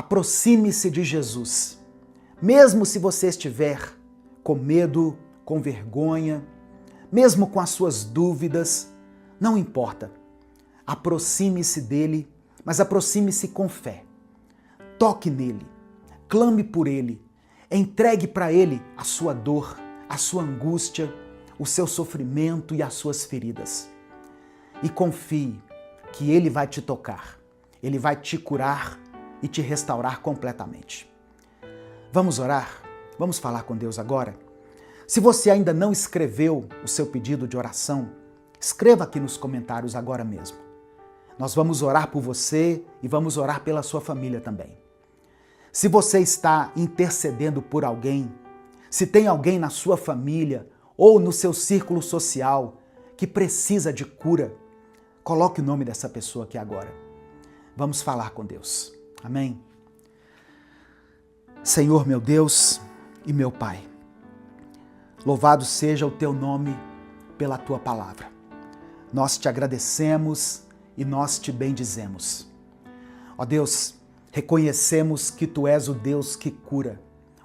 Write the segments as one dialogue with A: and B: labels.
A: aproxime-se de Jesus. Mesmo se você estiver com medo, com vergonha, mesmo com as suas dúvidas, não importa. Aproxime-se dele, mas aproxime-se com fé. Toque nele, clame por ele, entregue para ele a sua dor, a sua angústia, o seu sofrimento e as suas feridas. E confie que ele vai te tocar, ele vai te curar e te restaurar completamente. Vamos orar? Vamos falar com Deus agora? Se você ainda não escreveu o seu pedido de oração, escreva aqui nos comentários agora mesmo. Nós vamos orar por você e vamos orar pela sua família também. Se você está intercedendo por alguém, se tem alguém na sua família ou no seu círculo social que precisa de cura, coloque o nome dessa pessoa aqui agora. Vamos falar com Deus. Amém? Senhor, meu Deus e meu Pai, louvado seja o teu nome pela tua palavra. Nós te agradecemos e nós te bendizemos. Ó Deus, reconhecemos que tu és o Deus que cura,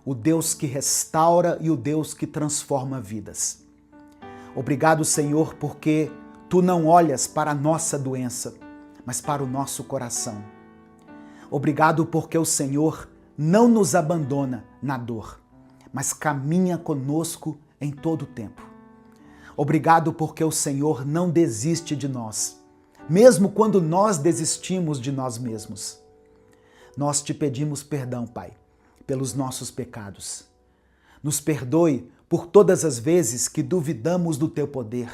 A: o Deus que restaura e o Deus que transforma vidas. Obrigado, Senhor, porque tu não olhas para a nossa doença, mas para o nosso coração. Obrigado porque o Senhor não nos abandona na dor, mas caminha conosco em todo o tempo. Obrigado porque o Senhor não desiste de nós, mesmo quando nós desistimos de nós mesmos. Nós te pedimos perdão, Pai, pelos nossos pecados. Nos perdoe por todas as vezes que duvidamos do teu poder,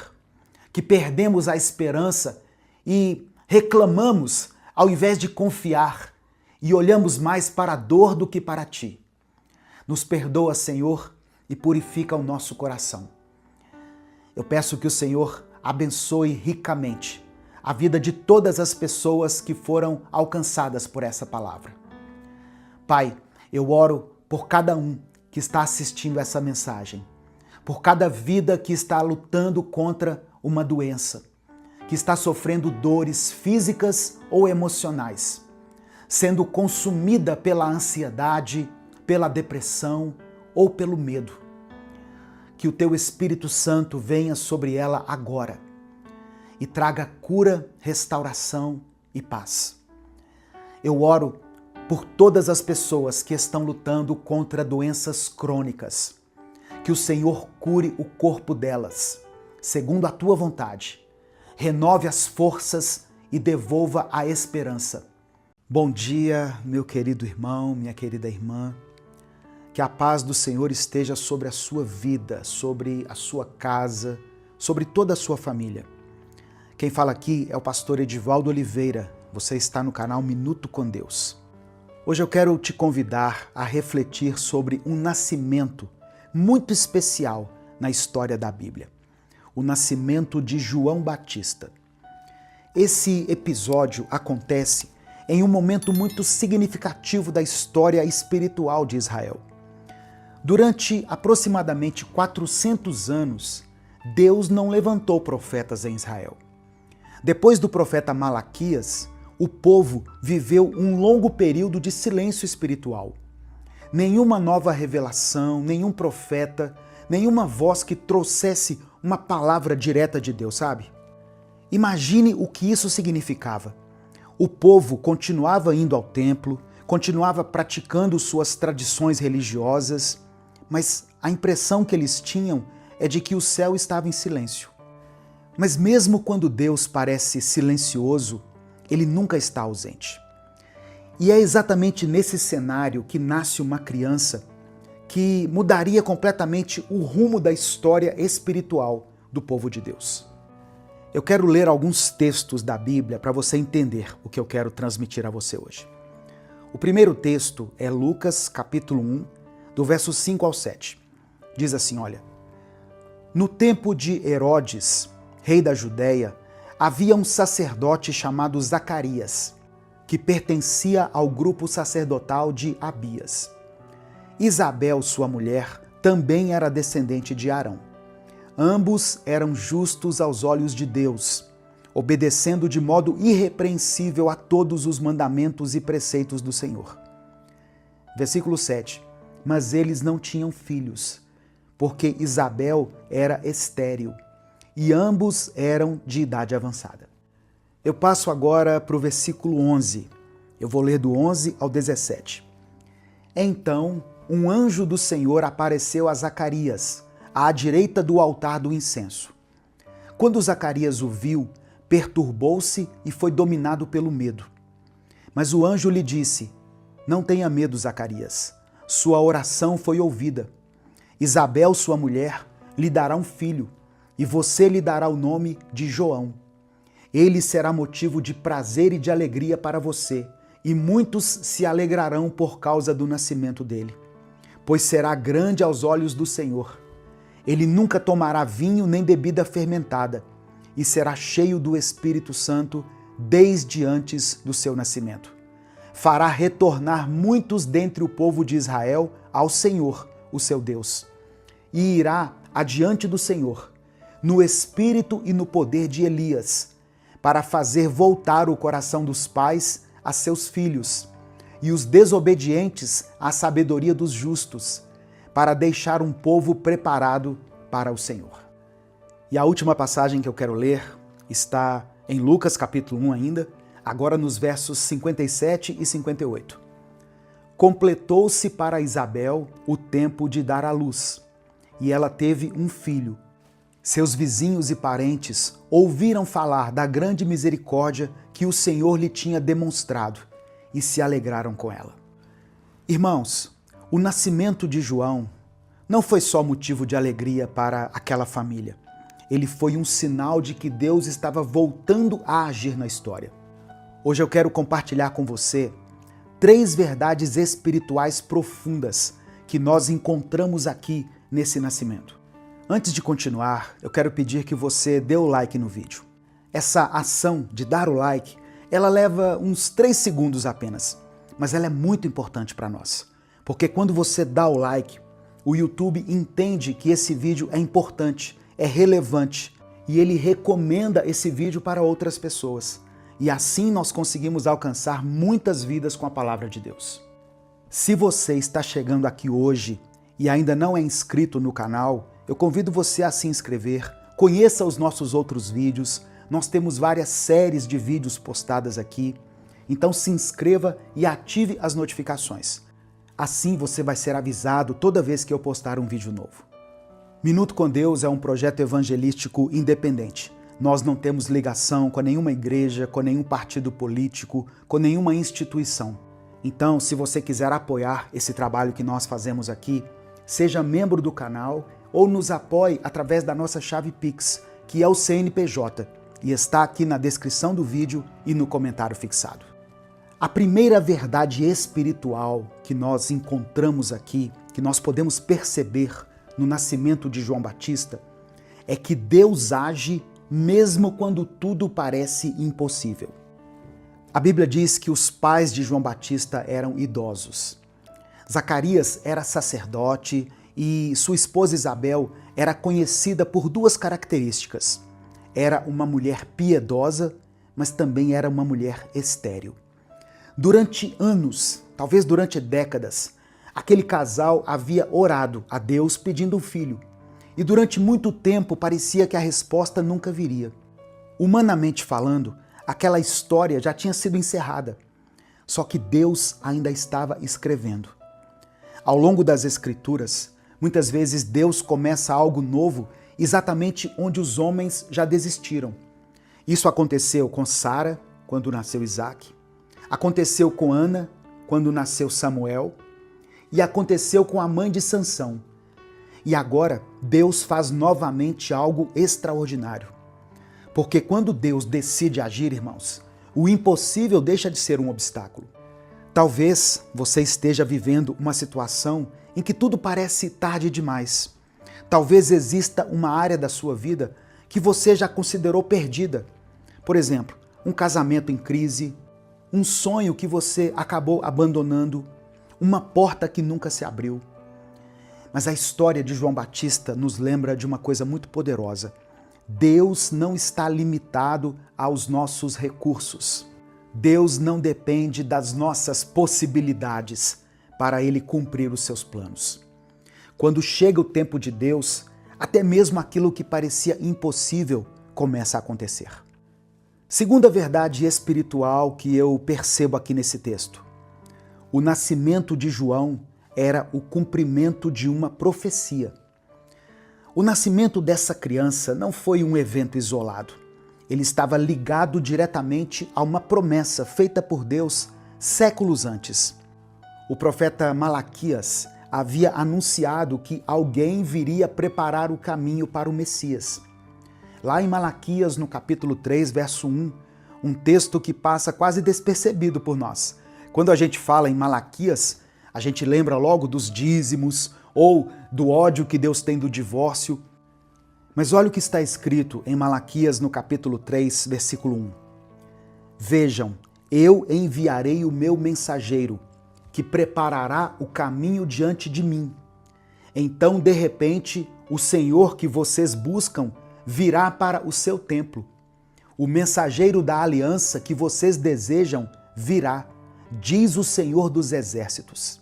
A: que perdemos a esperança e reclamamos ao invés de confiar e olhamos mais para a dor do que para ti. Nos perdoa, Senhor, e purifica o nosso coração. Eu peço que o Senhor abençoe ricamente a vida de todas as pessoas que foram alcançadas por essa palavra. Pai, eu oro por cada um que está assistindo essa mensagem, por cada vida que está lutando contra uma doença, que está sofrendo dores físicas ou emocionais, sendo consumida pela ansiedade, pela depressão ou pelo medo. Que o teu Espírito Santo venha sobre ela agora e traga cura, restauração e paz. Eu oro por todas as pessoas que estão lutando contra doenças crônicas. Que o Senhor cure o corpo delas, segundo a tua vontade. Renove as forças e devolva a esperança. Bom dia, meu querido irmão, minha querida irmã. Que a paz do Senhor esteja sobre a sua vida, sobre a sua casa, sobre toda a sua família. Quem fala aqui é o pastor Edivaldo Oliveira. Você está no canal Minuto com Deus. Hoje eu quero te convidar a refletir sobre um nascimento muito especial na história da Bíblia. O nascimento de João Batista. Esse episódio acontece em um momento muito significativo da história espiritual de Israel. Durante aproximadamente 400 anos, Deus não levantou profetas em Israel. Depois do profeta Malaquias, o povo viveu um longo período de silêncio espiritual. Nenhuma nova revelação, nenhum profeta, nenhuma voz que trouxesse uma palavra direta de Deus, sabe? Imagine o que isso significava. O povo continuava indo ao templo, continuava praticando suas tradições religiosas, mas a impressão que eles tinham é de que o céu estava em silêncio. Mas mesmo quando Deus parece silencioso, ele nunca está ausente. E é exatamente nesse cenário que nasce uma criança que mudaria completamente o rumo da história espiritual do povo de Deus. Eu quero ler alguns textos da Bíblia para você entender o que eu quero transmitir a você hoje. O primeiro texto é Lucas, capítulo 1, do verso 5 ao 7. Diz assim, olha: No tempo de Herodes, rei da Judéia, havia um sacerdote chamado Zacarias, que pertencia ao grupo sacerdotal de Abias. Isabel, sua mulher, também era descendente de Arão. Ambos eram justos aos olhos de Deus, obedecendo de modo irrepreensível a todos os mandamentos e preceitos do Senhor. Versículo 7. Mas eles não tinham filhos, porque Isabel era estéril, e ambos eram de idade avançada. Eu passo agora para o versículo 11. Eu vou ler do 11 ao 17. Então, um anjo do Senhor apareceu a Zacarias, à direita do altar do incenso. Quando Zacarias o viu, perturbou-se e foi dominado pelo medo. Mas o anjo lhe disse: Não tenha medo, Zacarias. Sua oração foi ouvida. Isabel, sua mulher, lhe dará um filho, e você lhe dará o nome de João. Ele será motivo de prazer e de alegria para você, e muitos se alegrarão por causa do nascimento dele, pois será grande aos olhos do Senhor. Ele nunca tomará vinho nem bebida fermentada, e será cheio do Espírito Santo desde antes do seu nascimento. Fará retornar muitos dentre o povo de Israel ao Senhor, o seu Deus, e irá adiante do Senhor, no espírito e no poder de Elias, para fazer voltar o coração dos pais a seus filhos, e os desobedientes à sabedoria dos justos, para deixar um povo preparado para o Senhor. E a última passagem que eu quero ler está em Lucas capítulo 1 ainda, agora nos versos 57 e 58. Completou-se para Isabel o tempo de dar à luz, e ela teve um filho. Seus vizinhos e parentes ouviram falar da grande misericórdia que o Senhor lhe tinha demonstrado e se alegraram com ela. Irmãos, o nascimento de João não foi só motivo de alegria para aquela família. Ele foi um sinal de que Deus estava voltando a agir na história. Hoje eu quero compartilhar com você 3 verdades espirituais profundas que nós encontramos aqui nesse nascimento. Antes de continuar, eu quero pedir que você dê o like no vídeo. Essa ação de dar o like, ela leva uns 3 segundos apenas, mas ela é muito importante para nós. Porque quando você dá o like, o YouTube entende que esse vídeo é importante, é relevante, e ele recomenda esse vídeo para outras pessoas. E assim nós conseguimos alcançar muitas vidas com a palavra de Deus. Se você está chegando aqui hoje e ainda não é inscrito no canal, eu convido você a se inscrever, conheça os nossos outros vídeos, nós temos várias séries de vídeos postadas aqui, então se inscreva e ative as notificações. Assim você vai ser avisado toda vez que eu postar um vídeo novo. Minuto com Deus é um projeto evangelístico independente. Nós não temos ligação com nenhuma igreja, com nenhum partido político, com nenhuma instituição. Então, se você quiser apoiar esse trabalho que nós fazemos aqui, seja membro do canal ou nos apoie através da nossa chave Pix, que é o CNPJ, e está aqui na descrição do vídeo e no comentário fixado. A primeira verdade espiritual que nós encontramos aqui, que nós podemos perceber no nascimento de João Batista, é que Deus age mesmo quando tudo parece impossível. A Bíblia diz que os pais de João Batista eram idosos. Zacarias era sacerdote e sua esposa Isabel era conhecida por 2 características. Era uma mulher piedosa, mas também era uma mulher estéril. Durante anos, talvez durante décadas, aquele casal havia orado a Deus pedindo um filho. E durante muito tempo parecia que a resposta nunca viria. Humanamente falando, aquela história já tinha sido encerrada. Só que Deus ainda estava escrevendo. Ao longo das Escrituras, muitas vezes Deus começa algo novo exatamente onde os homens já desistiram. Isso aconteceu com Sara, quando nasceu Isaac. Aconteceu com Ana, quando nasceu Samuel. E aconteceu com a mãe de Sansão. E agora, Deus faz novamente algo extraordinário. Porque quando Deus decide agir, irmãos, o impossível deixa de ser um obstáculo. Talvez você esteja vivendo uma situação em que tudo parece tarde demais. Talvez exista uma área da sua vida que você já considerou perdida. Por exemplo, um casamento em crise, um sonho que você acabou abandonando, uma porta que nunca se abriu. Mas a história de João Batista nos lembra de uma coisa muito poderosa. Deus não está limitado aos nossos recursos. Deus não depende das nossas possibilidades para ele cumprir os seus planos. Quando chega o tempo de Deus, até mesmo aquilo que parecia impossível começa a acontecer. Segunda verdade espiritual que eu percebo aqui nesse texto. O nascimento de João era o cumprimento de uma profecia. O nascimento dessa criança não foi um evento isolado. Ele estava ligado diretamente a uma promessa feita por Deus séculos antes. O profeta Malaquias havia anunciado que alguém viria preparar o caminho para o Messias. Lá em Malaquias, no capítulo 3, verso 1, um texto que passa quase despercebido por nós. Quando a gente fala em Malaquias, a gente lembra logo dos dízimos ou do ódio que Deus tem do divórcio. Mas olha o que está escrito em Malaquias, no capítulo 3, versículo 1. Vejam, eu enviarei o meu mensageiro, que preparará o caminho diante de mim. Então, de repente, o Senhor que vocês buscam virá para o seu templo. O mensageiro da aliança que vocês desejam virá, diz o Senhor dos Exércitos.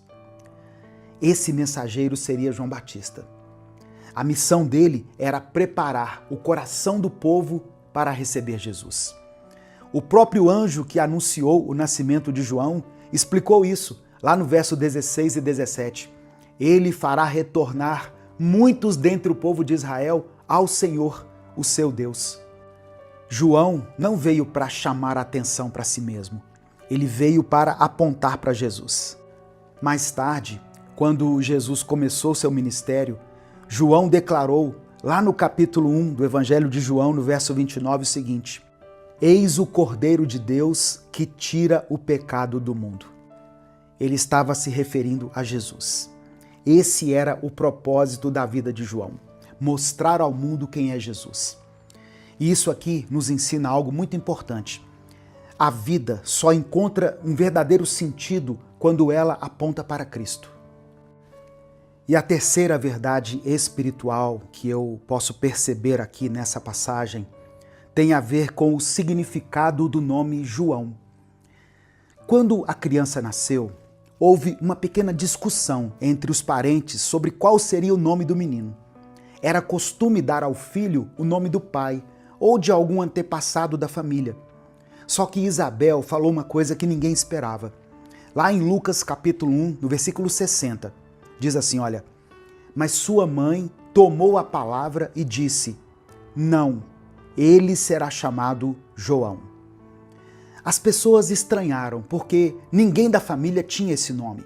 A: Esse mensageiro seria João Batista. A missão dele era preparar o coração do povo para receber Jesus. O próprio anjo que anunciou o nascimento de João explicou isso lá no verso 16 e 17. Ele fará retornar muitos dentre o povo de Israel ao Senhor, o seu Deus. João não veio para chamar a atenção para si mesmo. Ele veio para apontar para Jesus. Mais tarde, quando Jesus começou seu ministério, João declarou, lá no capítulo 1 do Evangelho de João, no verso 29, o seguinte: Eis o Cordeiro de Deus que tira o pecado do mundo. Ele estava se referindo a Jesus. Esse era o propósito da vida de João, mostrar ao mundo quem é Jesus. E isso aqui nos ensina algo muito importante. A vida só encontra um verdadeiro sentido quando ela aponta para Cristo. E a terceira verdade espiritual que eu posso perceber aqui nessa passagem tem a ver com o significado do nome João. Quando a criança nasceu, houve uma pequena discussão entre os parentes sobre qual seria o nome do menino. Era costume dar ao filho o nome do pai ou de algum antepassado da família. Só que Isabel falou uma coisa que ninguém esperava. Lá em Lucas capítulo 1, no versículo 60, diz assim, olha, mas sua mãe tomou a palavra e disse, não, ele será chamado João. As pessoas estranharam, porque ninguém da família tinha esse nome.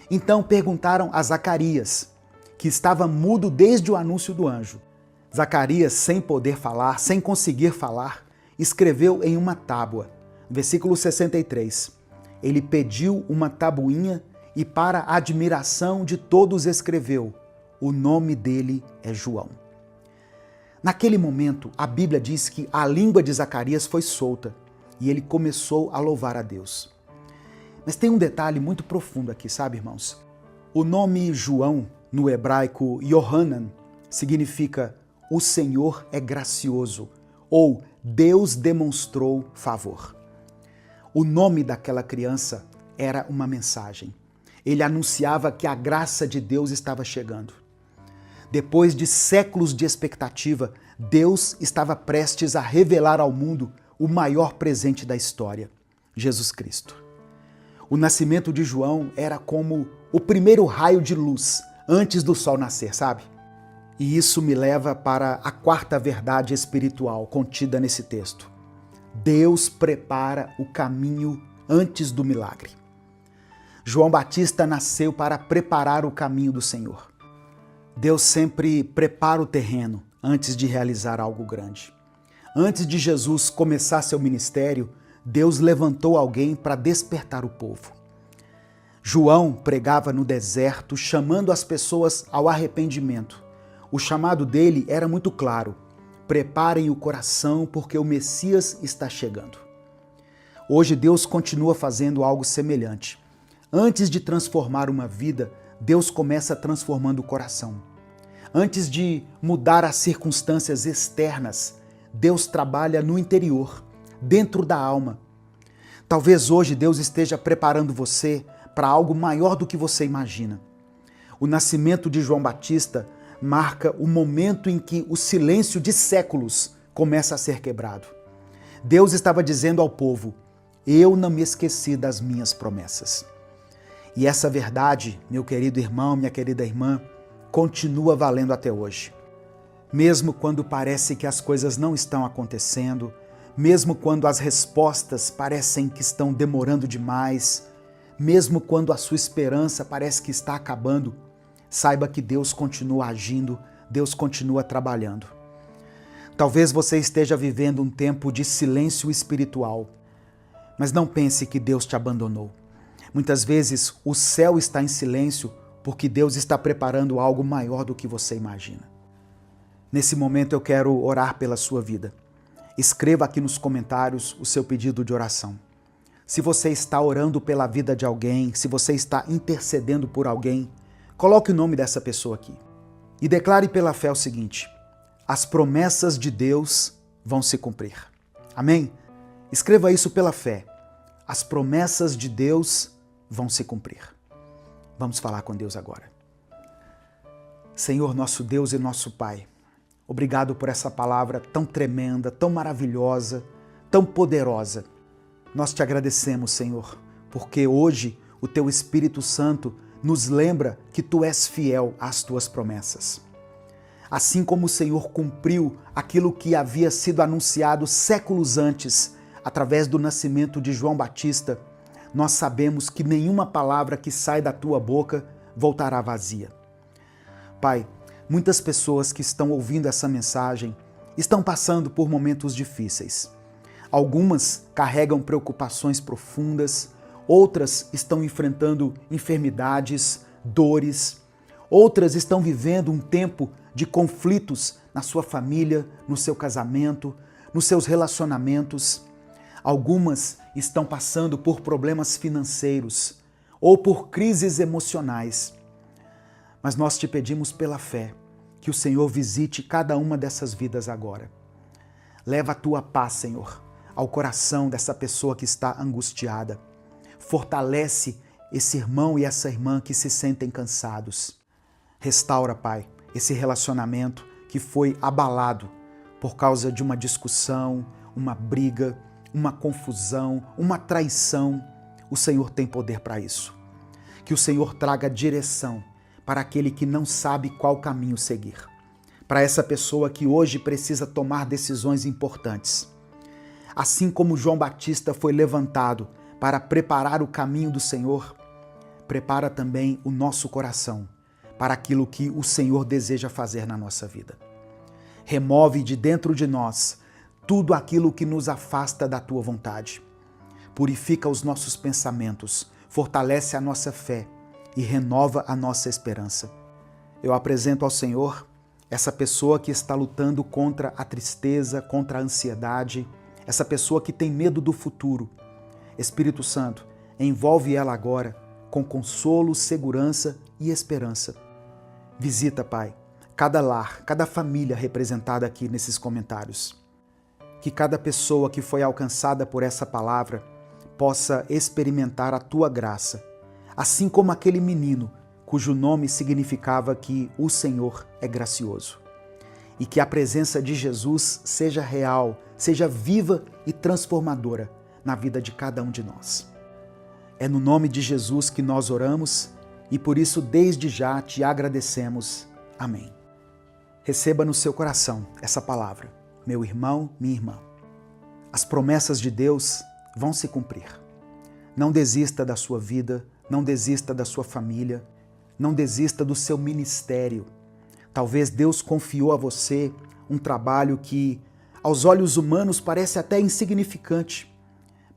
A: Então perguntaram a Zacarias, que estava mudo desde o anúncio do anjo. Zacarias, sem poder falar, sem conseguir falar, escreveu em uma tábua. Versículo 63. Ele pediu uma tabuinha e, para a admiração de todos, escreveu: o nome dele é João. Naquele momento, a Bíblia diz que a língua de Zacarias foi solta e ele começou a louvar a Deus. Mas tem um detalhe muito profundo aqui, sabe, irmãos? O nome João, no hebraico Yohanan, significa o Senhor é gracioso, ou Deus demonstrou favor. O nome daquela criança era uma mensagem. Ele anunciava que a graça de Deus estava chegando. Depois de séculos de expectativa, Deus estava prestes a revelar ao mundo o maior presente da história, Jesus Cristo. O nascimento de João era como o primeiro raio de luz antes do sol nascer, sabe? E isso me leva para a quarta verdade espiritual contida nesse texto. Deus prepara o caminho antes do milagre. João Batista nasceu para preparar o caminho do Senhor. Deus sempre prepara o terreno antes de realizar algo grande. Antes de Jesus começar seu ministério, Deus levantou alguém para despertar o povo. João pregava no deserto, chamando as pessoas ao arrependimento. O chamado dele era muito claro: preparem o coração porque o Messias está chegando. Hoje Deus continua fazendo algo semelhante. Antes de transformar uma vida, Deus começa transformando o coração. Antes de mudar as circunstâncias externas, Deus trabalha no interior, dentro da alma. Talvez hoje Deus esteja preparando você para algo maior do que você imagina. O nascimento de João Batista marca o momento em que o silêncio de séculos começa a ser quebrado. Deus estava dizendo ao povo: eu não me esqueci das minhas promessas. E essa verdade, meu querido irmão, minha querida irmã, continua valendo até hoje. Mesmo quando parece que as coisas não estão acontecendo, mesmo quando as respostas parecem que estão demorando demais, mesmo quando a sua esperança parece que está acabando, saiba que Deus continua agindo, Deus continua trabalhando. Talvez você esteja vivendo um tempo de silêncio espiritual, mas não pense que Deus te abandonou. Muitas vezes o céu está em silêncio porque Deus está preparando algo maior do que você imagina. Nesse momento eu quero orar pela sua vida. Escreva aqui nos comentários o seu pedido de oração. Se você está orando pela vida de alguém, se você está intercedendo por alguém, coloque o nome dessa pessoa aqui. E declare pela fé o seguinte: as promessas de Deus vão se cumprir. Amém? Escreva isso pela fé. As promessas de Deus vão se cumprir. Vamos falar com Deus agora. Senhor, nosso Deus e nosso Pai, obrigado por essa palavra tão tremenda, tão maravilhosa, tão poderosa. Nós te agradecemos, Senhor, porque hoje o Teu Espírito Santo nos lembra que Tu és fiel às Tuas promessas. Assim como o Senhor cumpriu aquilo que havia sido anunciado séculos antes, através do nascimento de João Batista, nós sabemos que nenhuma palavra que sai da Tua boca voltará vazia. Pai, muitas pessoas que estão ouvindo essa mensagem estão passando por momentos difíceis. Algumas carregam preocupações profundas, outras estão enfrentando enfermidades, dores, outras estão vivendo um tempo de conflitos na sua família, no seu casamento, nos seus relacionamentos. Algumas estão passando por problemas financeiros ou por crises emocionais. Mas nós te pedimos pela fé que o Senhor visite cada uma dessas vidas agora. Leva a Tua paz, Senhor, ao coração dessa pessoa que está angustiada. Fortalece esse irmão e essa irmã que se sentem cansados. Restaura, Pai, esse relacionamento que foi abalado por causa de uma discussão, uma briga, uma confusão, uma traição. O Senhor tem poder para isso. Que o Senhor traga direção para aquele que não sabe qual caminho seguir. Para essa pessoa que hoje precisa tomar decisões importantes. Assim como João Batista foi levantado para preparar o caminho do Senhor, prepara também o nosso coração para aquilo que o Senhor deseja fazer na nossa vida. Remove de dentro de nós tudo aquilo que nos afasta da Tua vontade. Purifica os nossos pensamentos, fortalece a nossa fé e renova a nossa esperança. Eu apresento ao Senhor essa pessoa que está lutando contra a tristeza, contra a ansiedade, essa pessoa que tem medo do futuro. Espírito Santo, envolve ela agora com consolo, segurança e esperança. Visita, Pai, cada lar, cada família representada aqui nesses comentários. Que cada pessoa que foi alcançada por essa palavra possa experimentar a Tua graça, assim como aquele menino cujo nome significava que o Senhor é gracioso. E que a presença de Jesus seja real, seja viva e transformadora na vida de cada um de nós. É no nome de Jesus que nós oramos e por isso desde já te agradecemos. Amém. Receba no seu coração essa palavra, meu irmão, minha irmã. As promessas de Deus vão se cumprir. Não desista da sua vida, não desista da sua família, não desista do seu ministério. Talvez Deus confiou a você um trabalho que, aos olhos humanos, parece até insignificante,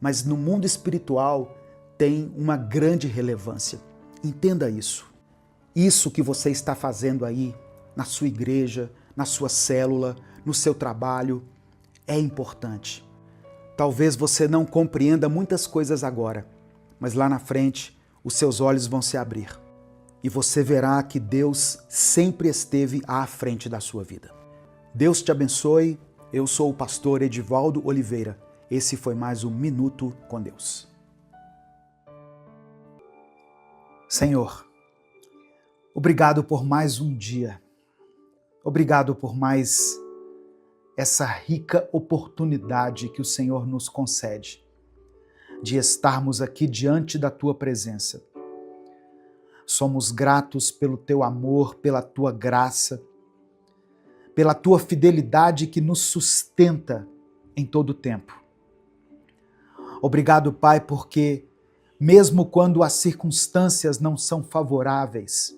A: mas no mundo espiritual tem uma grande relevância. Entenda isso. Isso que você está fazendo aí, na sua igreja, na sua célula, no seu trabalho, é importante. Talvez você não compreenda muitas coisas agora, mas lá na frente os seus olhos vão se abrir e você verá que Deus sempre esteve à frente da sua vida. Deus te abençoe. Eu sou o pastor Edivaldo Oliveira. Esse foi mais um Minuto com Deus. Senhor, obrigado por mais um dia. Obrigado por mais essa rica oportunidade que o Senhor nos concede de estarmos aqui diante da Tua presença. Somos gratos pelo Teu amor, pela Tua graça, pela Tua fidelidade que nos sustenta em todo o tempo. Obrigado, Pai, porque mesmo quando as circunstâncias não são favoráveis,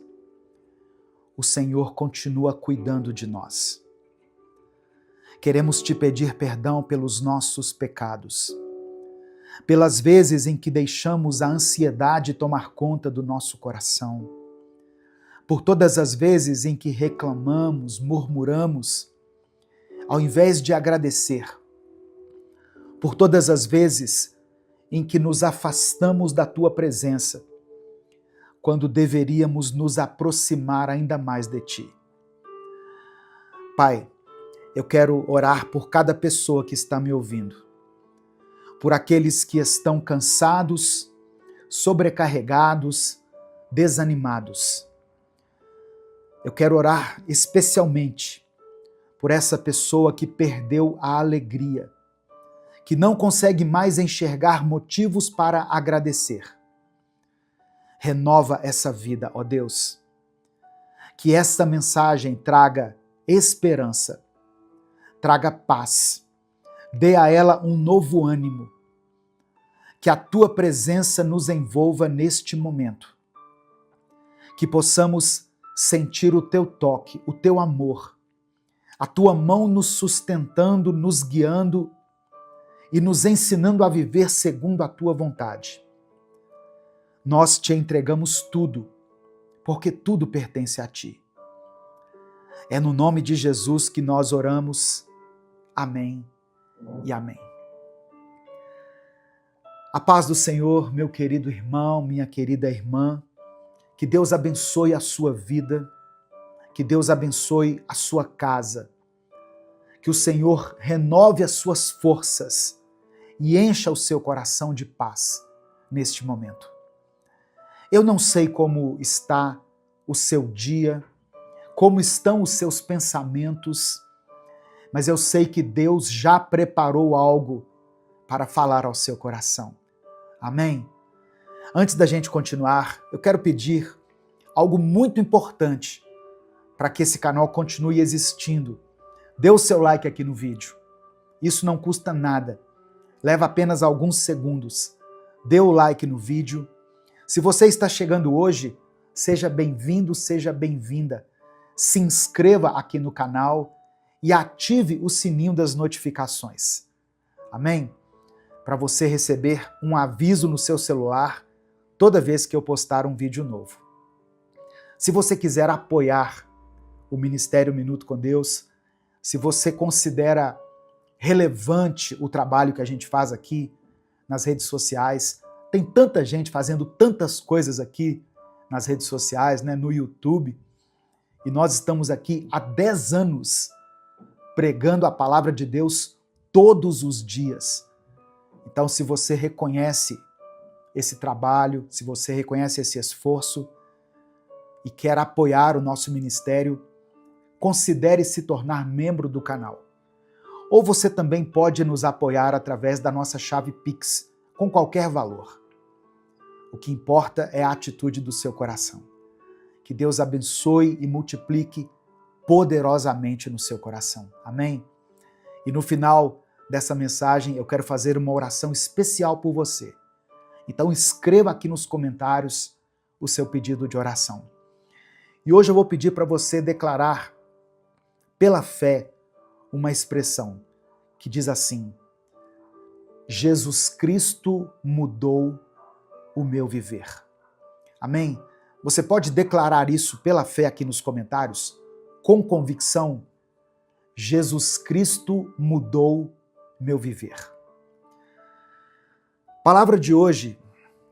A: o Senhor continua cuidando de nós. Queremos te pedir perdão pelos nossos pecados, pelas vezes em que deixamos a ansiedade tomar conta do nosso coração, por todas as vezes em que reclamamos, murmuramos, ao invés de agradecer, por todas as vezes em que nos afastamos da Tua presença, quando deveríamos nos aproximar ainda mais de Ti. Pai, eu quero orar por cada pessoa que está me ouvindo, por aqueles que estão cansados, sobrecarregados, desanimados. Eu quero orar especialmente por essa pessoa que perdeu a alegria, que não consegue mais enxergar motivos para agradecer. Renova essa vida, ó Deus. Que esta mensagem traga esperança, traga paz, dê a ela um novo ânimo. Que a Tua presença nos envolva neste momento. Que possamos sentir o Teu toque, o Teu amor, a Tua mão nos sustentando, nos guiando e nos ensinando a viver segundo a Tua vontade. Nós te entregamos tudo, porque tudo pertence a Ti. É no nome de Jesus que nós oramos. Amém e amém. A paz do Senhor, meu querido irmão, minha querida irmã, que Deus abençoe a sua vida, que Deus abençoe a sua casa, que o Senhor renove as suas forças e encha o seu coração de paz neste momento. Eu não sei como está o seu dia, como estão os seus pensamentos, mas eu sei que Deus já preparou algo para falar ao seu coração. Amém? Antes da gente continuar, eu quero pedir algo muito importante para que esse canal continue existindo. Dê o seu like aqui no vídeo. Isso não custa nada. Leva apenas alguns segundos. Dê o like no vídeo. Se você está chegando hoje, seja bem-vindo, seja bem-vinda. Se inscreva aqui no canal e ative o sininho das notificações. Amém? Para você receber um aviso no seu celular toda vez que eu postar um vídeo novo. Se você quiser apoiar o Ministério Minuto com Deus, se você considera relevante o trabalho que a gente faz aqui nas redes sociais, tem tanta gente fazendo tantas coisas aqui nas redes sociais, né, no YouTube, e nós estamos aqui há 10 anos pregando a palavra de Deus todos os dias. Então, se você reconhece esse trabalho, se você reconhece esse esforço e quer apoiar o nosso ministério, considere se tornar membro do canal. Ou você também pode nos apoiar através da nossa chave Pix, com qualquer valor. O que importa é a atitude do seu coração. Que Deus abençoe e multiplique poderosamente no seu coração. Amém? E no final dessa mensagem, eu quero fazer uma oração especial por você. Então escreva aqui nos comentários o seu pedido de oração. E hoje eu vou pedir para você declarar, pela fé, uma expressão que diz assim: Jesus Cristo mudou o meu viver. Amém? Você pode declarar isso pela fé aqui nos comentários, com convicção. Jesus Cristo mudou meu viver. A palavra de hoje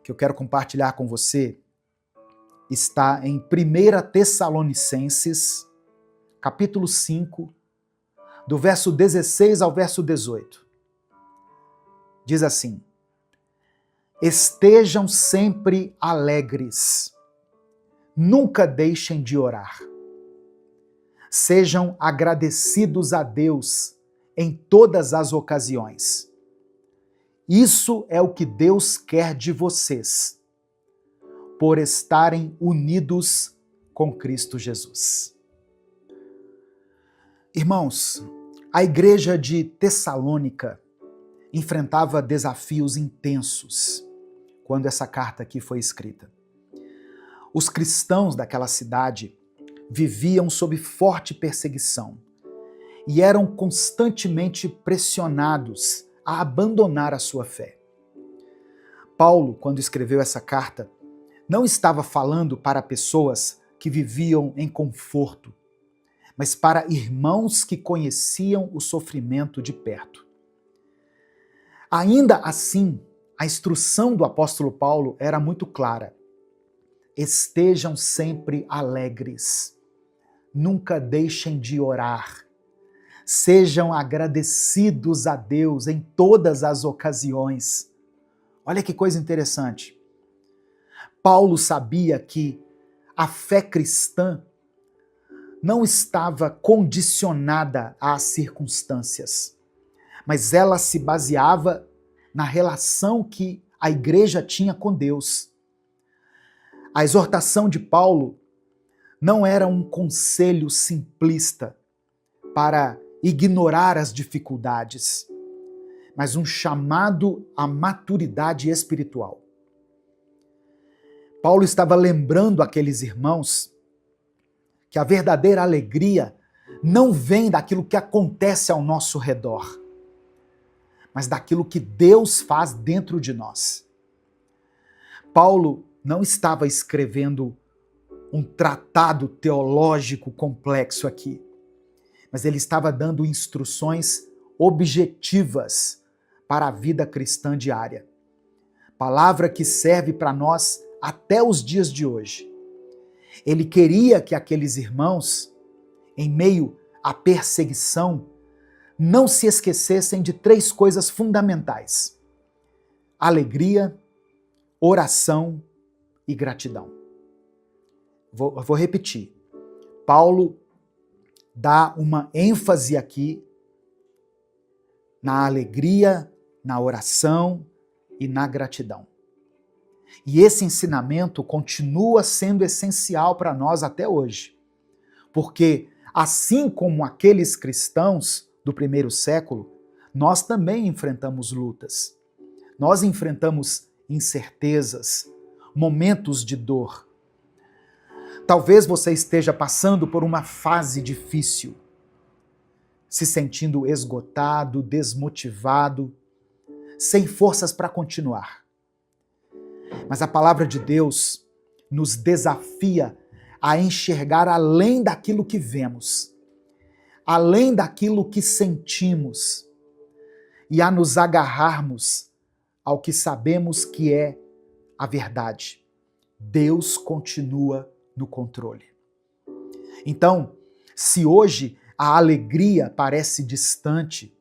A: que eu quero compartilhar com você está em 1 Tessalonicenses, capítulo 5, do verso 16 ao verso 18. Diz assim: estejam sempre alegres, nunca deixem de orar. Sejam agradecidos a Deus em todas as ocasiões. Isso é o que Deus quer de vocês, por estarem unidos com Cristo Jesus. Irmãos, a igreja de Tessalônica enfrentava desafios intensos quando essa carta aqui foi escrita. Os cristãos daquela cidade viviam sob forte perseguição e eram constantemente pressionados a abandonar a sua fé. Paulo, quando escreveu essa carta, não estava falando para pessoas que viviam em conforto, mas para irmãos que conheciam o sofrimento de perto. Ainda assim, a instrução do apóstolo Paulo era muito clara. Estejam sempre alegres. Nunca deixem de orar. Sejam agradecidos a Deus em todas as ocasiões. Olha que coisa interessante. Paulo sabia que a fé cristã não estava condicionada às circunstâncias, mas ela se baseava na relação que a igreja tinha com Deus. A exortação de Paulo não era um conselho simplista para ignorar as dificuldades, mas um chamado à maturidade espiritual. Paulo estava lembrando aqueles irmãos que a verdadeira alegria não vem daquilo que acontece ao nosso redor, mas daquilo que Deus faz dentro de nós. Paulo não estava escrevendo um tratado teológico complexo aqui, mas ele estava dando instruções objetivas para a vida cristã diária. Palavra que serve para nós até os dias de hoje. Ele queria que aqueles irmãos, em meio à perseguição, não se esquecessem de 3 coisas fundamentais: alegria, oração e gratidão. Vou repetir. Paulo dá uma ênfase aqui na alegria, na oração e na gratidão. E esse ensinamento continua sendo essencial para nós até hoje, porque assim como aqueles cristãos do primeiro século, nós também enfrentamos lutas. Nós enfrentamos incertezas, momentos de dor. Talvez você esteja passando por uma fase difícil, se sentindo esgotado, desmotivado, sem forças para continuar. Mas a palavra de Deus nos desafia a enxergar além daquilo que vemos, além daquilo que sentimos, e a nos agarrarmos ao que sabemos que é a verdade. Deus continua no controle. Então, se hoje a alegria parece distante,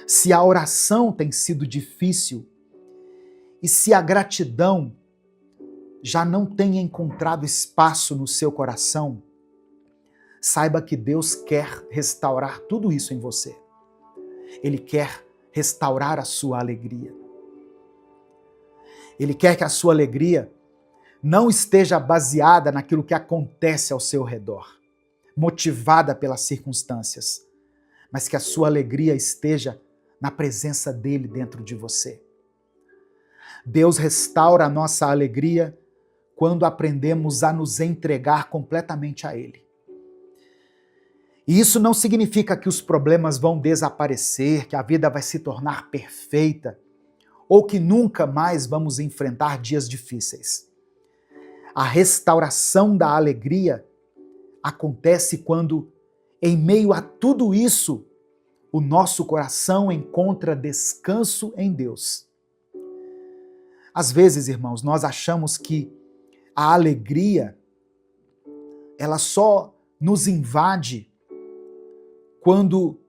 A: se a oração tem sido difícil, e se a gratidão já não tem encontrado espaço no seu coração, saiba que Deus quer restaurar tudo isso em você. Ele quer restaurar a sua alegria. Ele quer que a sua alegria não esteja baseada naquilo que acontece ao seu redor, motivada pelas circunstâncias, mas que a sua alegria esteja na presença dele dentro de você. Deus restaura a nossa alegria quando aprendemos a nos entregar completamente a Ele. E isso não significa que os problemas vão desaparecer, que a vida vai se tornar perfeita, ou que nunca mais vamos enfrentar dias difíceis. A restauração da alegria acontece quando, em meio a tudo isso, o nosso coração encontra descanso em Deus. Às vezes, irmãos, nós achamos que a alegria, ela só nos invade quando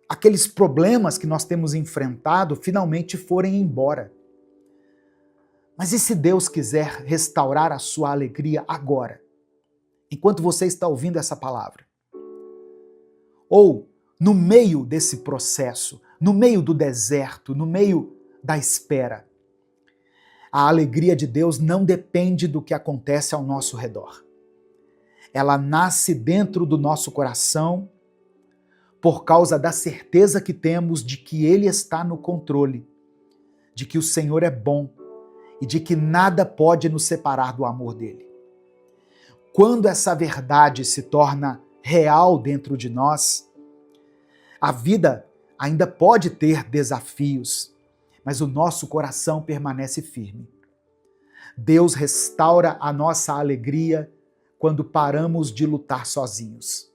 A: aqueles problemas que nós temos enfrentado finalmente forem embora. Mas e se Deus quiser restaurar a sua alegria agora? enquanto você está ouvindo essa palavra, ou no meio desse processo, no meio do deserto, no meio da espera, a alegria de Deus não depende do que acontece ao nosso redor. Ela nasce dentro do nosso coração por causa da certeza que temos de que Ele está no controle, de que o Senhor é bom e de que nada pode nos separar do amor dele. Quando essa verdade se torna real dentro de nós, a vida ainda pode ter desafios, mas o nosso coração permanece firme. Deus restaura a nossa alegria quando paramos de lutar sozinhos.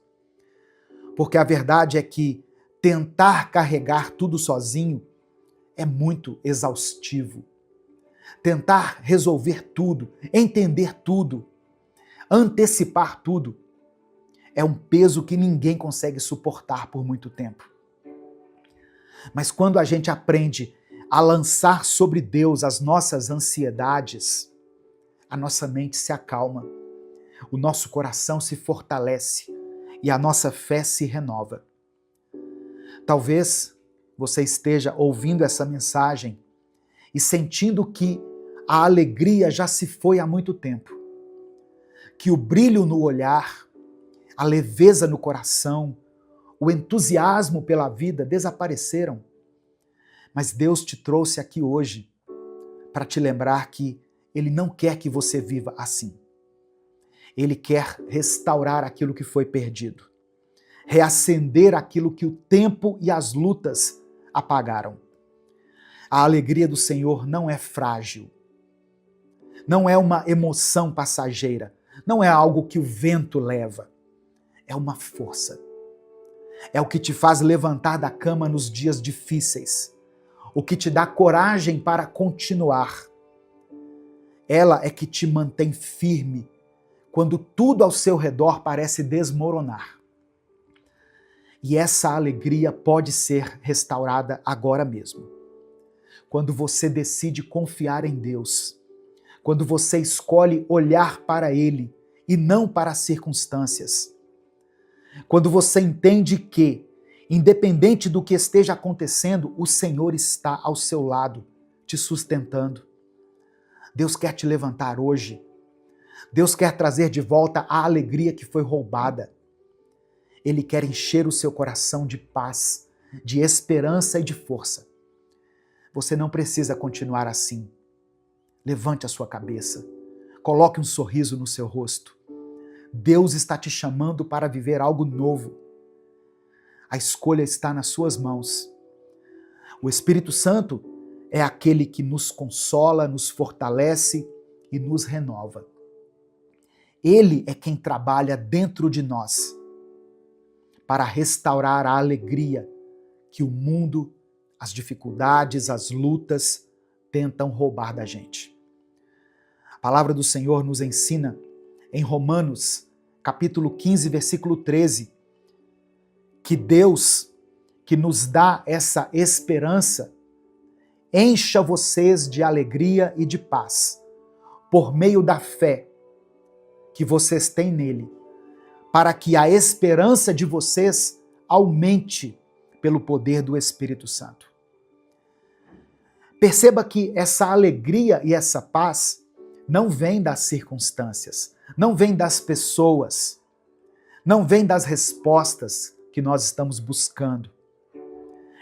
A: Porque a verdade é que tentar carregar tudo sozinho é muito exaustivo. Tentar resolver tudo, entender tudo, antecipar tudo, é um peso que ninguém consegue suportar por muito tempo. Mas quando a gente aprende a lançar sobre Deus as nossas ansiedades, a nossa mente se acalma, o nosso coração se fortalece e a nossa fé se renova. Talvez você esteja ouvindo essa mensagem e sentindo que a alegria já se foi há muito tempo, que o brilho no olhar, a leveza no coração, o entusiasmo pela vida desapareceram. Mas Deus te trouxe aqui hoje para te lembrar que Ele não quer que você viva assim. Ele quer restaurar aquilo que foi perdido, reacender aquilo que o tempo e as lutas apagaram. A alegria do Senhor não é frágil, não é uma emoção passageira, não é algo que o vento leva, é uma força. É o que te faz levantar da cama nos dias difíceis, o que te dá coragem para continuar. Ela é que te mantém firme quando tudo ao seu redor parece desmoronar. E essa alegria pode ser restaurada agora mesmo. Quando você decide confiar em Deus, quando você escolhe olhar para Ele e não para as circunstâncias, quando você entende que, independente do que esteja acontecendo, o Senhor está ao seu lado, te sustentando. Deus quer te levantar hoje. Deus quer trazer de volta a alegria que foi roubada. Ele quer encher o seu coração de paz, de esperança e de força. Você não precisa continuar assim. Levante a sua cabeça. Coloque um sorriso no seu rosto. Deus está te chamando para viver algo novo. A escolha está nas suas mãos. O Espírito Santo é aquele que nos consola, nos fortalece e nos renova. Ele é quem trabalha dentro de nós para restaurar a alegria que o mundo, as dificuldades, as lutas tentam roubar da gente. A palavra do Senhor nos ensina em Romanos, capítulo 15, versículo 13, que Deus, que nos dá essa esperança, encha vocês de alegria e de paz, por meio da fé que vocês têm nele, para que a esperança de vocês aumente pelo poder do Espírito Santo. Perceba que essa alegria e essa paz não vem das circunstâncias, não vem das pessoas, não vem das respostas que nós estamos buscando.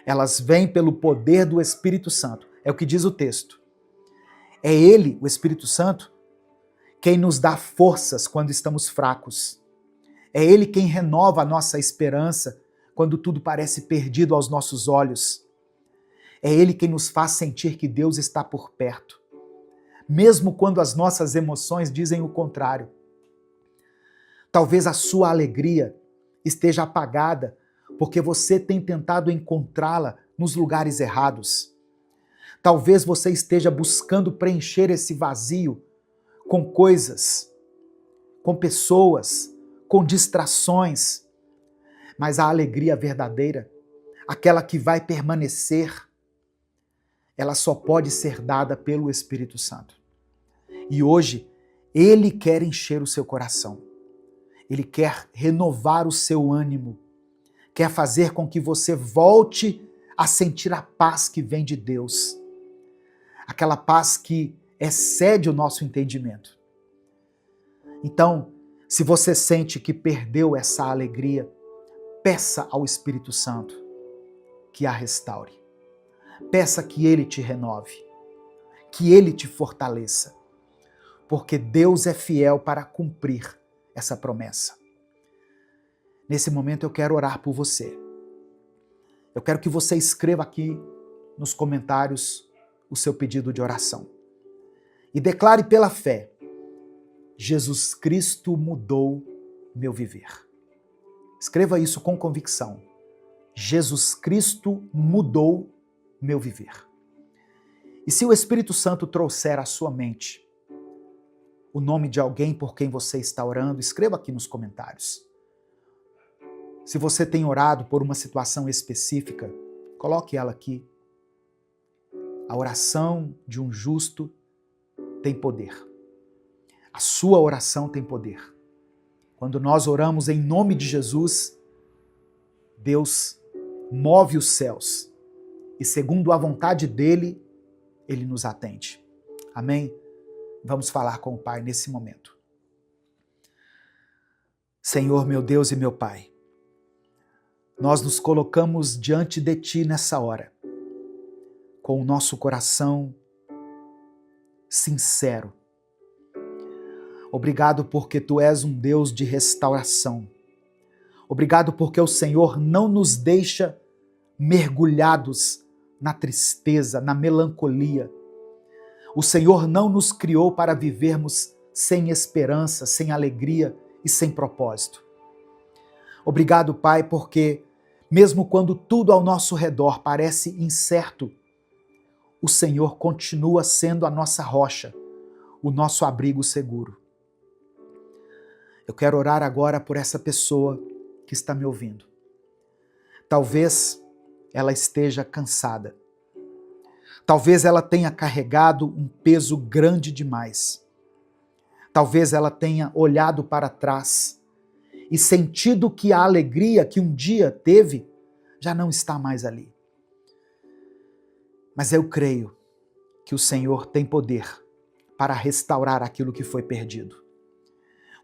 A: Elas vêm pelo poder do Espírito Santo. É o que diz o texto. É Ele, o Espírito Santo, quem nos dá forças quando estamos fracos. É Ele quem renova a nossa esperança quando tudo parece perdido aos nossos olhos. É Ele quem nos faz sentir que Deus está por perto, mesmo quando as nossas emoções dizem o contrário. Talvez a sua alegria esteja apagada porque você tem tentado encontrá-la nos lugares errados. Talvez você esteja buscando preencher esse vazio com coisas, com pessoas, com distrações. Mas a alegria verdadeira, aquela que vai permanecer, ela só pode ser dada pelo Espírito Santo. E hoje, Ele quer encher o seu coração. Ele quer renovar o seu ânimo, quer fazer com que você volte a sentir a paz que vem de Deus, aquela paz que excede o nosso entendimento. Então, se você sente que perdeu essa alegria, peça ao Espírito Santo que a restaure. Peça que Ele te renove, que Ele te fortaleça, porque Deus é fiel para cumprir essa promessa. Nesse momento eu quero orar por você. Eu quero que você escreva aqui nos comentários o seu pedido de oração. E declare pela fé: Jesus Cristo mudou meu viver. Escreva isso com convicção. Jesus Cristo mudou meu viver. E se o Espírito Santo trouxer à sua mente o nome de alguém por quem você está orando, escreva aqui nos comentários. Se você tem orado por uma situação específica, coloque ela aqui. A oração de um justo tem poder. A sua oração tem poder. Quando nós oramos em nome de Jesus, Deus move os céus e, segundo a vontade dele, ele nos atende. Amém? Vamos falar com o Pai nesse momento. Senhor, meu Deus e meu Pai, nós nos colocamos diante de Ti nessa hora, com o nosso coração sincero. Obrigado porque Tu és um Deus de restauração. Obrigado porque o Senhor não nos deixa mergulhados na tristeza, na melancolia. O Senhor não nos criou para vivermos sem esperança, sem alegria e sem propósito. Obrigado, Pai, porque mesmo quando tudo ao nosso redor parece incerto, o Senhor continua sendo a nossa rocha, o nosso abrigo seguro. Eu quero orar agora por essa pessoa que está me ouvindo. Talvez ela esteja cansada. Talvez ela tenha carregado um peso grande demais. Talvez ela tenha olhado para trás e sentido que a alegria que um dia teve já não está mais ali. Mas eu creio que o Senhor tem poder para restaurar aquilo que foi perdido.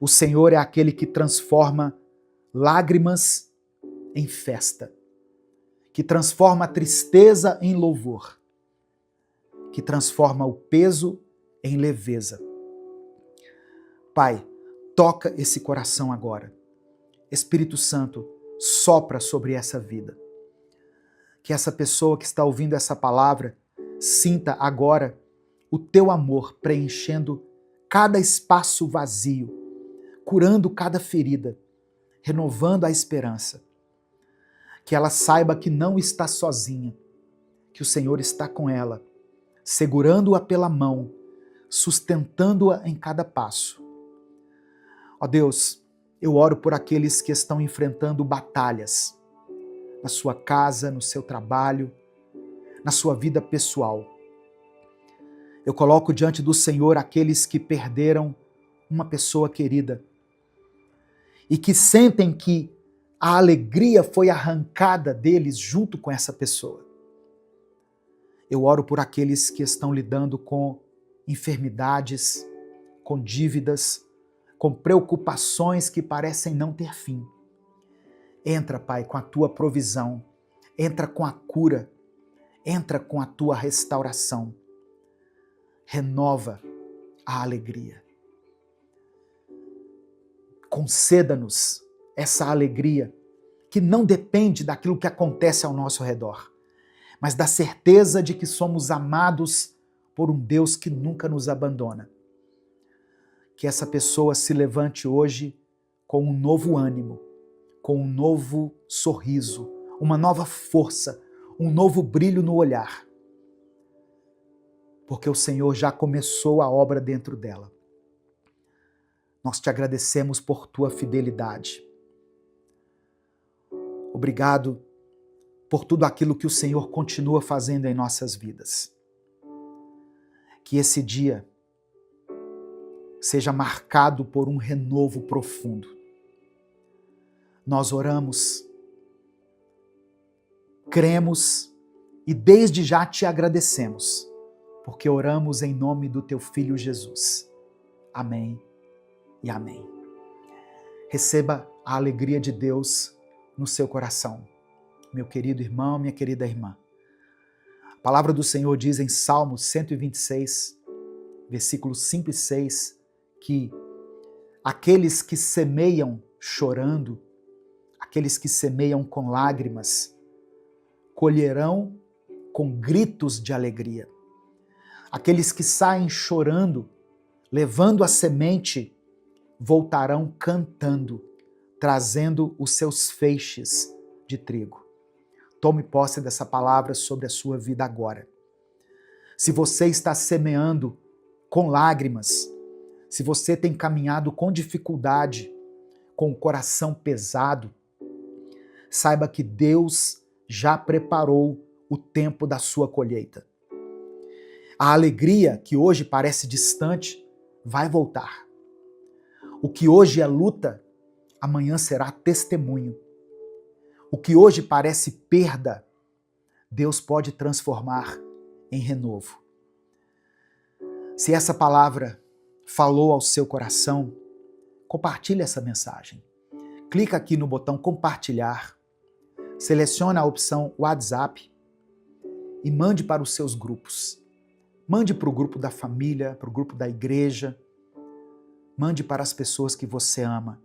A: O Senhor é aquele que transforma lágrimas em festa, que transforma a tristeza em louvor, que transforma o peso em leveza. Pai, toca esse coração agora. Espírito Santo, sopra sobre essa vida. Que essa pessoa que está ouvindo essa palavra sinta agora o Teu amor preenchendo cada espaço vazio, curando cada ferida, renovando a esperança. Que ela saiba que não está sozinha, que o Senhor está com ela, segurando-a pela mão, sustentando-a em cada passo. Ó Deus, eu oro por aqueles que estão enfrentando batalhas na sua casa, no seu trabalho, na sua vida pessoal. Eu coloco diante do Senhor aqueles que perderam uma pessoa querida e que sentem que a alegria foi arrancada deles junto com essa pessoa. Eu oro por aqueles que estão lidando com enfermidades, com dívidas, com preocupações que parecem não ter fim. Entra, Pai, com a Tua provisão, entra com a cura, entra com a Tua restauração. Renova a alegria. Conceda-nos essa alegria que não depende daquilo que acontece ao nosso redor, mas da certeza de que somos amados por um Deus que nunca nos abandona. Que essa pessoa se levante hoje com um novo ânimo, com um novo sorriso, uma nova força, um novo brilho no olhar. Porque o Senhor já começou a obra dentro dela. Nós te agradecemos por Tua fidelidade. Obrigado por tudo aquilo que o Senhor continua fazendo em nossas vidas. Que esse dia seja marcado por um renovo profundo. nós oramos, cremos e desde já te agradecemos, porque oramos em nome do teu Filho Jesus. Amém e amém. Receba a alegria de Deus no seu coração, meu querido irmão, minha querida irmã. A palavra do Senhor diz em Salmos 126, versículos 5 e 6, que aqueles que semeiam chorando, aqueles que semeiam com lágrimas, colherão com gritos de alegria. Aqueles que saem chorando, levando a semente, voltarão cantando, trazendo os seus feixes de trigo. Tome posse dessa palavra sobre a sua vida agora. Se você está semeando com lágrimas, se você tem caminhado com dificuldade, com o coração pesado, saiba que Deus já preparou o tempo da sua colheita. A alegria que hoje parece distante vai voltar. O que hoje é luta, amanhã será testemunho. O que hoje parece perda, Deus pode transformar em renovo. Se essa palavra falou ao seu coração, compartilhe essa mensagem. Clica aqui no botão compartilhar, seleciona a opção WhatsApp e mande para os seus grupos. Mande para o grupo da família, para o grupo da igreja, mande para as pessoas que você ama.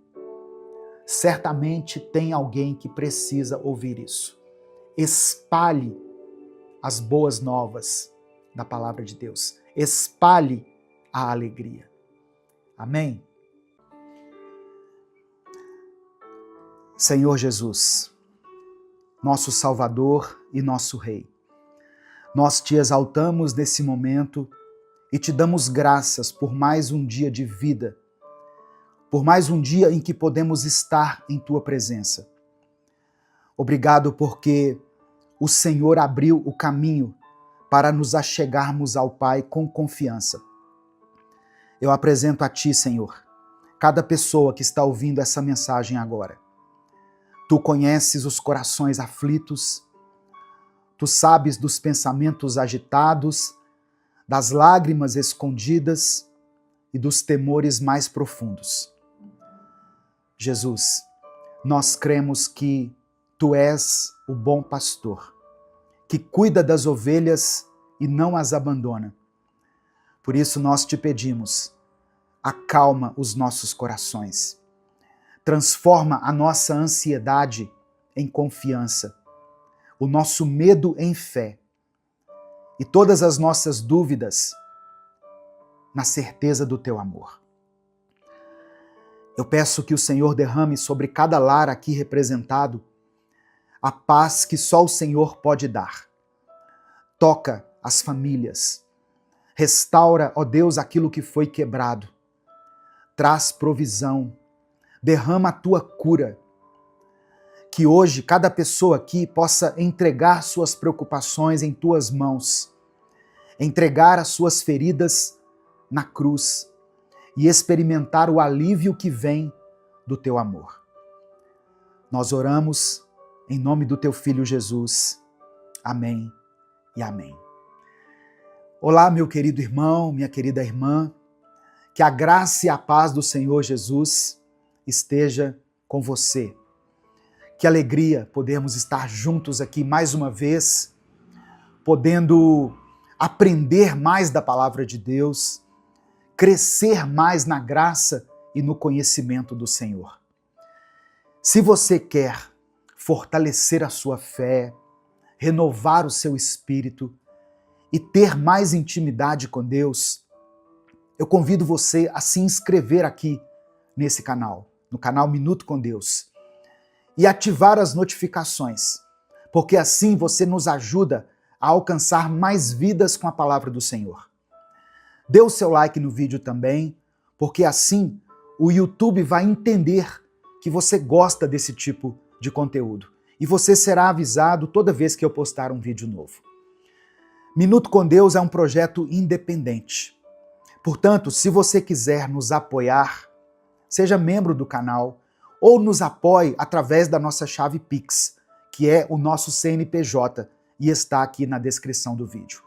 A: Certamente tem alguém que precisa ouvir isso. Espalhe as boas novas da palavra de Deus. Espalhe a alegria. Amém? Senhor Jesus, nosso Salvador e nosso Rei, nós te exaltamos nesse momento e te damos graças por mais um dia de vida, por mais um dia em que podemos estar em tua presença. Obrigado porque o Senhor abriu o caminho para nos achegarmos ao Pai com confiança. Eu apresento a ti, Senhor, cada pessoa que está ouvindo essa mensagem agora. Tu conheces os corações aflitos, tu sabes dos pensamentos agitados, das lágrimas escondidas e dos temores mais profundos. Jesus, nós cremos que tu és o bom pastor, que cuida das ovelhas e não as abandona. Por isso nós te pedimos, acalma os nossos corações, transforma a nossa ansiedade em confiança, o nosso medo em fé e todas as nossas dúvidas na certeza do teu amor. Eu peço que o Senhor derrame sobre cada lar aqui representado a paz que só o Senhor pode dar. Toca as famílias, restaura, ó Deus, aquilo que foi quebrado, traz provisão, derrama a tua cura. Que hoje cada pessoa aqui possa entregar suas preocupações em tuas mãos, entregar as suas feridas na cruz e experimentar o alívio que vem do teu amor. Nós oramos em nome do teu Filho Jesus. Amém e amém. Olá, meu querido irmão, minha querida irmã, que a graça e a paz do Senhor Jesus esteja com você. Que alegria podermos estar juntos aqui mais uma vez, podendo aprender mais da palavra de Deus, crescer mais na graça e no conhecimento do Senhor. Se você quer fortalecer a sua fé, renovar o seu espírito e ter mais intimidade com Deus, eu convido você a se inscrever aqui nesse canal, no canal Minuto com Deus, e ativar as notificações, porque assim você nos ajuda a alcançar mais vidas com a palavra do Senhor. Dê o seu like no vídeo também, porque assim o YouTube vai entender que você gosta desse tipo de conteúdo e você será avisado toda vez que eu postar um vídeo novo. Minuto com Deus é um projeto independente. Portanto, se você quiser nos apoiar, seja membro do canal ou nos apoie através da nossa chave Pix, que é o nosso CNPJ e está aqui na descrição do vídeo.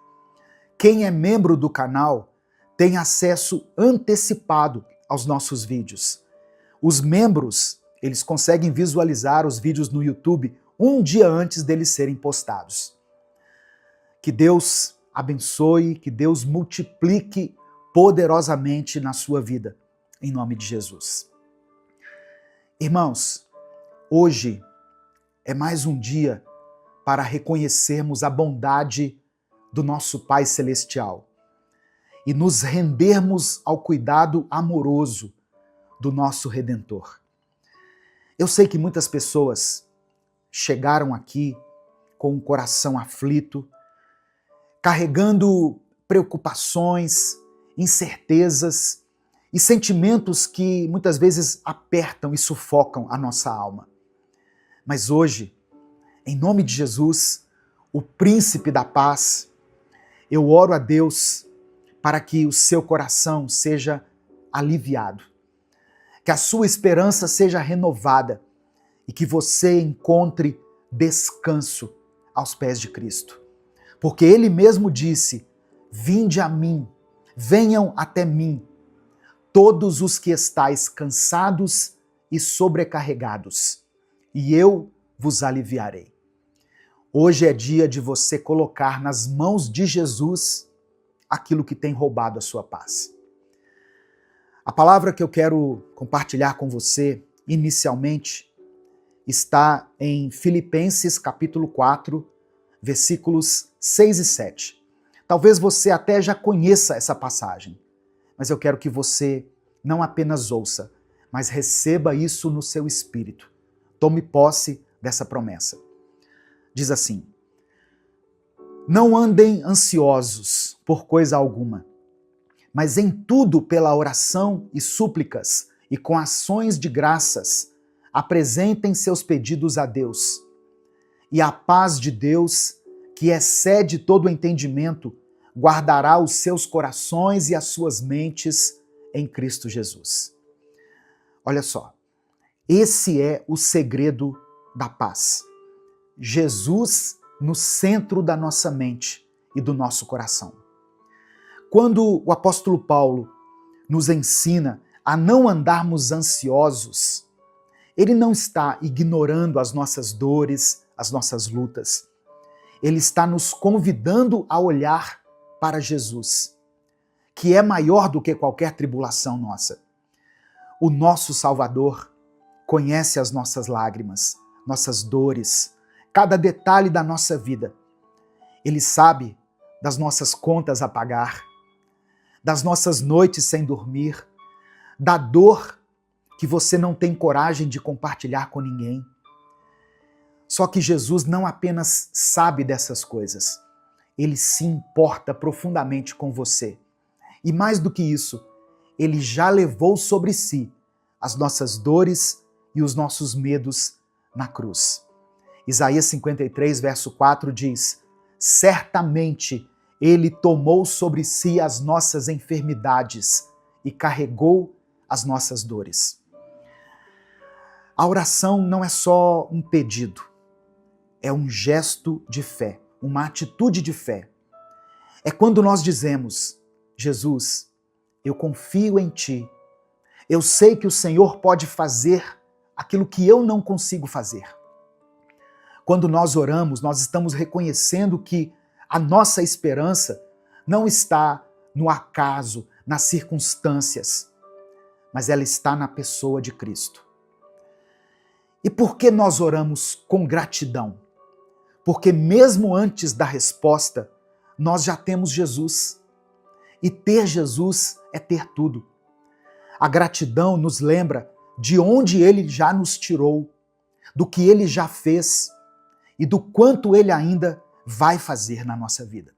A: Quem é membro do canal tem acesso antecipado aos nossos vídeos. Os membros, eles conseguem visualizar os vídeos no YouTube um dia antes deles serem postados. Que Deus abençoe, que Deus multiplique poderosamente na sua vida, em nome de Jesus. Irmãos, hoje é mais um dia para reconhecermos a bondade do nosso Pai Celestial e nos rendermos ao cuidado amoroso do nosso Redentor. Eu sei que muitas pessoas chegaram aqui com o coração aflito, carregando preocupações, incertezas e sentimentos que muitas vezes apertam e sufocam a nossa alma. Mas hoje, em nome de Jesus, o Príncipe da Paz, eu oro a Deus para que o seu coração seja aliviado, que a sua esperança seja renovada e que você encontre descanso aos pés de Cristo. Porque Ele mesmo disse: vinde a mim, venham até mim, todos os que estáis cansados e sobrecarregados, e eu vos aliviarei. Hoje é dia de você colocar nas mãos de Jesus aquilo que tem roubado a sua paz. A palavra que eu quero compartilhar com você, inicialmente, está em Filipenses capítulo 4, versículos 6 e 7. Talvez você até já conheça essa passagem, mas eu quero que você não apenas ouça, mas receba isso no seu espírito. Tome posse dessa promessa. Diz assim: não andem ansiosos por coisa alguma, mas em tudo pela oração e súplicas e com ações de graças, apresentem seus pedidos a Deus. E a paz de Deus, que excede todo o entendimento, guardará os seus corações e as suas mentes em Cristo Jesus. Olha só, esse é o segredo da paz. Jesus no centro da nossa mente e do nosso coração. Quando o apóstolo Paulo nos ensina a não andarmos ansiosos, ele não está ignorando as nossas dores, as nossas lutas. Ele está nos convidando a olhar para Jesus, que é maior do que qualquer tribulação nossa. O nosso Salvador conhece as nossas lágrimas, nossas dores, cada detalhe da nossa vida. Ele sabe das nossas contas a pagar, das nossas noites sem dormir, da dor que você não tem coragem de compartilhar com ninguém. Só que Jesus não apenas sabe dessas coisas, ele se importa profundamente com você. E mais do que isso, ele já levou sobre si as nossas dores e os nossos medos na cruz. Isaías 53, verso 4 diz: certamente ele tomou sobre si as nossas enfermidades e carregou as nossas dores. A oração não é só um pedido, é um gesto de fé, uma atitude de fé. É quando nós dizemos: Jesus, eu confio em Ti, eu sei que o Senhor pode fazer aquilo que eu não consigo fazer. Quando nós oramos, nós estamos reconhecendo que a nossa esperança não está no acaso, nas circunstâncias, mas ela está na pessoa de Cristo. E por que nós oramos com gratidão? Porque mesmo antes da resposta, nós já temos Jesus. E ter Jesus é ter tudo. A gratidão nos lembra de onde Ele já nos tirou, do que Ele já fez e do quanto Ele ainda vai fazer na nossa vida.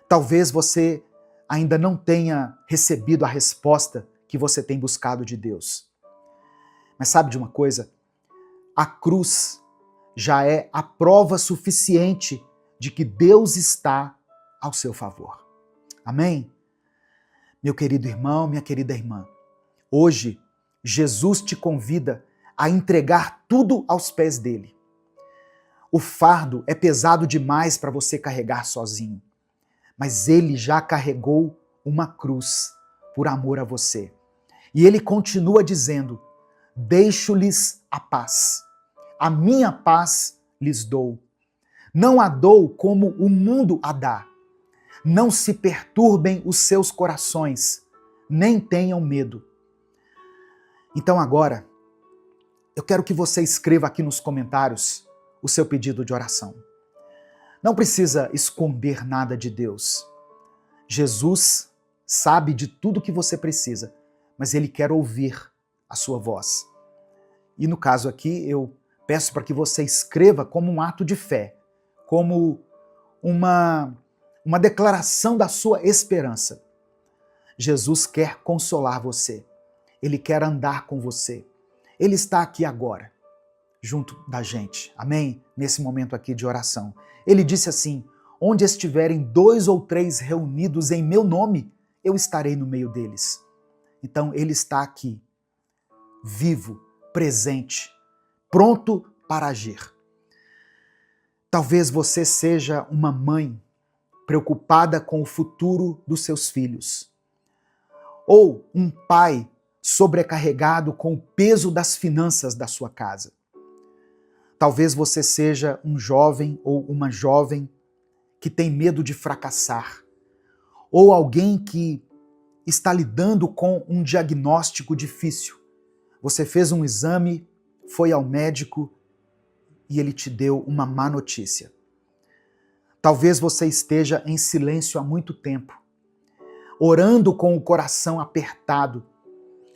A: Talvez você ainda não tenha recebido a resposta que você tem buscado de Deus. Mas sabe de uma coisa? A cruz já é a prova suficiente de que Deus está ao seu favor. Amém? Meu querido irmão, minha querida irmã, hoje Jesus te convida a entregar tudo aos pés dele. O fardo é pesado demais para você carregar sozinho, mas ele já carregou uma cruz por amor a você. E ele continua dizendo: deixo-lhes a paz. A minha paz lhes dou. Não a dou como o mundo a dá. Não se perturbem os seus corações, nem tenham medo. Então agora, eu quero que você escreva aqui nos comentários o seu pedido de oração. Não precisa esconder nada de Deus. Jesus sabe de tudo que você precisa, mas Ele quer ouvir a sua voz. E no caso aqui, eu peço para que você escreva como um ato de fé, como uma declaração da sua esperança. Jesus quer consolar você. Ele quer andar com você. Ele está aqui agora, junto da gente. Amém? Nesse momento aqui de oração. Ele disse assim: onde estiverem 2 ou 3 reunidos em meu nome, eu estarei no meio deles. Então Ele está aqui, vivo, presente, pronto para agir. Talvez você seja uma mãe preocupada com o futuro dos seus filhos, ou um pai sobrecarregado com o peso das finanças da sua casa. Talvez você seja um jovem ou uma jovem que tem medo de fracassar, ou alguém que está lidando com um diagnóstico difícil. Você fez um exame, foi ao médico e ele te deu uma má notícia. Talvez você esteja em silêncio há muito tempo, orando com o coração apertado,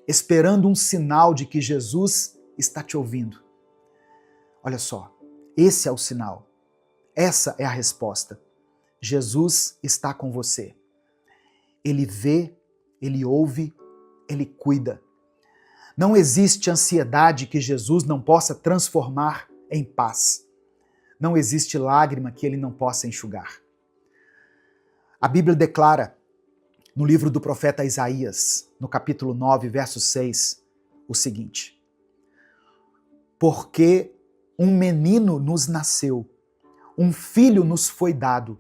A: esperando um sinal de que Jesus está te ouvindo. Olha só, esse é o sinal. Essa é a resposta. Jesus está com você. Ele vê, Ele ouve, Ele cuida. Não existe ansiedade que Jesus não possa transformar em paz. Não existe lágrima que Ele não possa enxugar. A Bíblia declara, no livro do profeta Isaías, no capítulo 9, verso 6, o seguinte: porque um menino nos nasceu, um filho nos foi dado,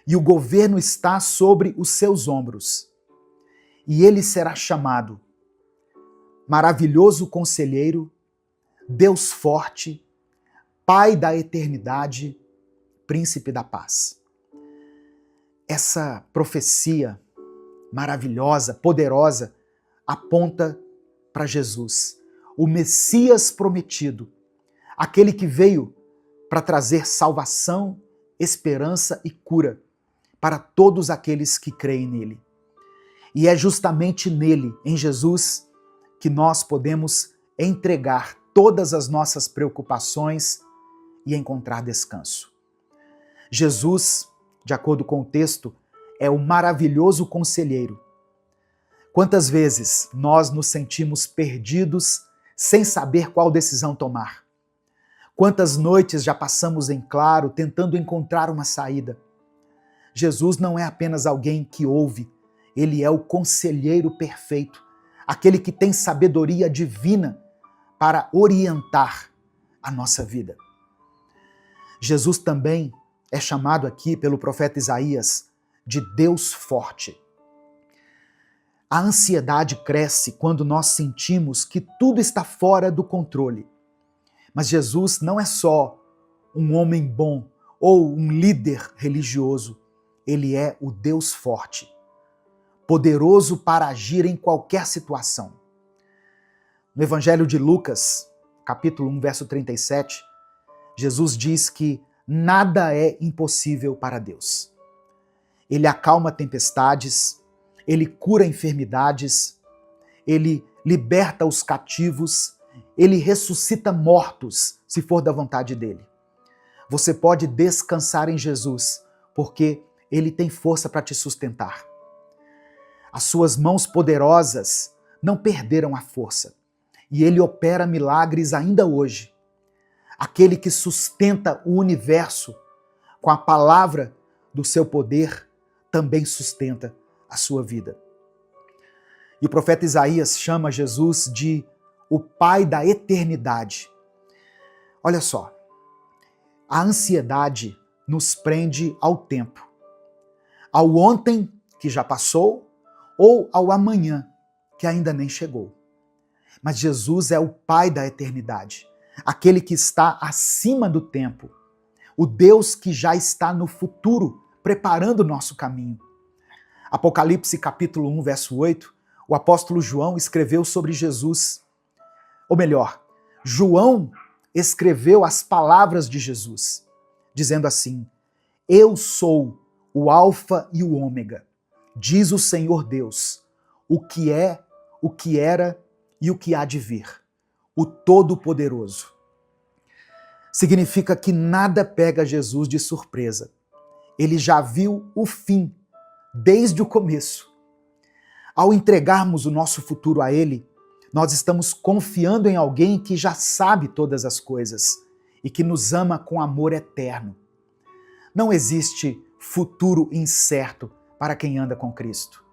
A: e o governo está sobre os seus ombros. E ele será chamado Maravilhoso Conselheiro, Deus Forte, Pai da Eternidade, Príncipe da Paz. Essa profecia maravilhosa, poderosa, aponta para Jesus, o Messias prometido, aquele que veio para trazer salvação, esperança e cura para todos aqueles que creem nele. E é justamente nele, em Jesus, que nós podemos entregar todas as nossas preocupações e encontrar descanso. Jesus, de acordo com o texto, é o maravilhoso conselheiro. Quantas vezes nós nos sentimos perdidos sem saber qual decisão tomar? Quantas noites já passamos em claro tentando encontrar uma saída? Jesus não é apenas alguém que ouve, Ele é o conselheiro perfeito, aquele que tem sabedoria divina para orientar a nossa vida. Jesus também é chamado aqui pelo profeta Isaías de Deus forte. A ansiedade cresce quando nós sentimos que tudo está fora do controle. Mas Jesus não é só um homem bom ou um líder religioso. Ele é o Deus forte, poderoso para agir em qualquer situação. No Evangelho de Lucas, capítulo 1, verso 37, Jesus diz que nada é impossível para Deus. Ele acalma tempestades, Ele cura enfermidades, Ele liberta os cativos, Ele ressuscita mortos, se for da vontade dEle. Você pode descansar em Jesus, porque Ele tem força para te sustentar. As suas mãos poderosas não perderam a força, e Ele opera milagres ainda hoje. Aquele que sustenta o universo com a palavra do seu poder, também sustenta a sua vida. E o profeta Isaías chama Jesus de o Pai da eternidade. Olha só, a ansiedade nos prende ao tempo, ao ontem que já passou ou ao amanhã que ainda nem chegou. Mas Jesus é o Pai da eternidade, aquele que está acima do tempo, o Deus que já está no futuro, preparando o nosso caminho. Apocalipse capítulo 1, verso 8, o apóstolo João escreveu sobre Jesus. Ou melhor, João escreveu as palavras de Jesus, dizendo assim: Eu sou o Alfa e o Ômega, diz o Senhor Deus, o que é, o que era e o que há de vir, o Todo-Poderoso. Significa que nada pega Jesus de surpresa. Ele já viu o fim desde o começo. Ao entregarmos o nosso futuro a Ele, nós estamos confiando em alguém que já sabe todas as coisas e que nos ama com amor eterno. Não existe futuro incerto para quem anda com Cristo.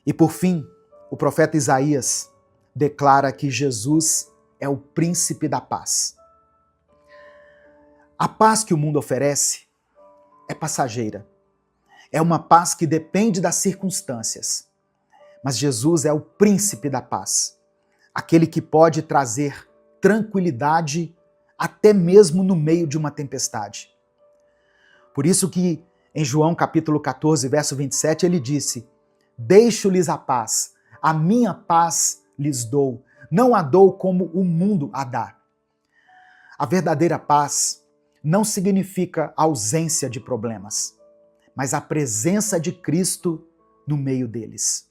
A: E por fim, o profeta Isaías declara que Jesus é o príncipe da paz. A paz que o mundo oferece é passageira. É uma paz que depende das circunstâncias. Mas Jesus é o príncipe da paz, aquele que pode trazer tranquilidade até mesmo no meio de uma tempestade. Por isso que em João capítulo 14, verso 27, ele disse: Deixo-lhes a paz, a minha paz lhes dou, não a dou como o mundo a dá. A verdadeira paz não significa ausência de problemas, mas a presença de Cristo no meio deles.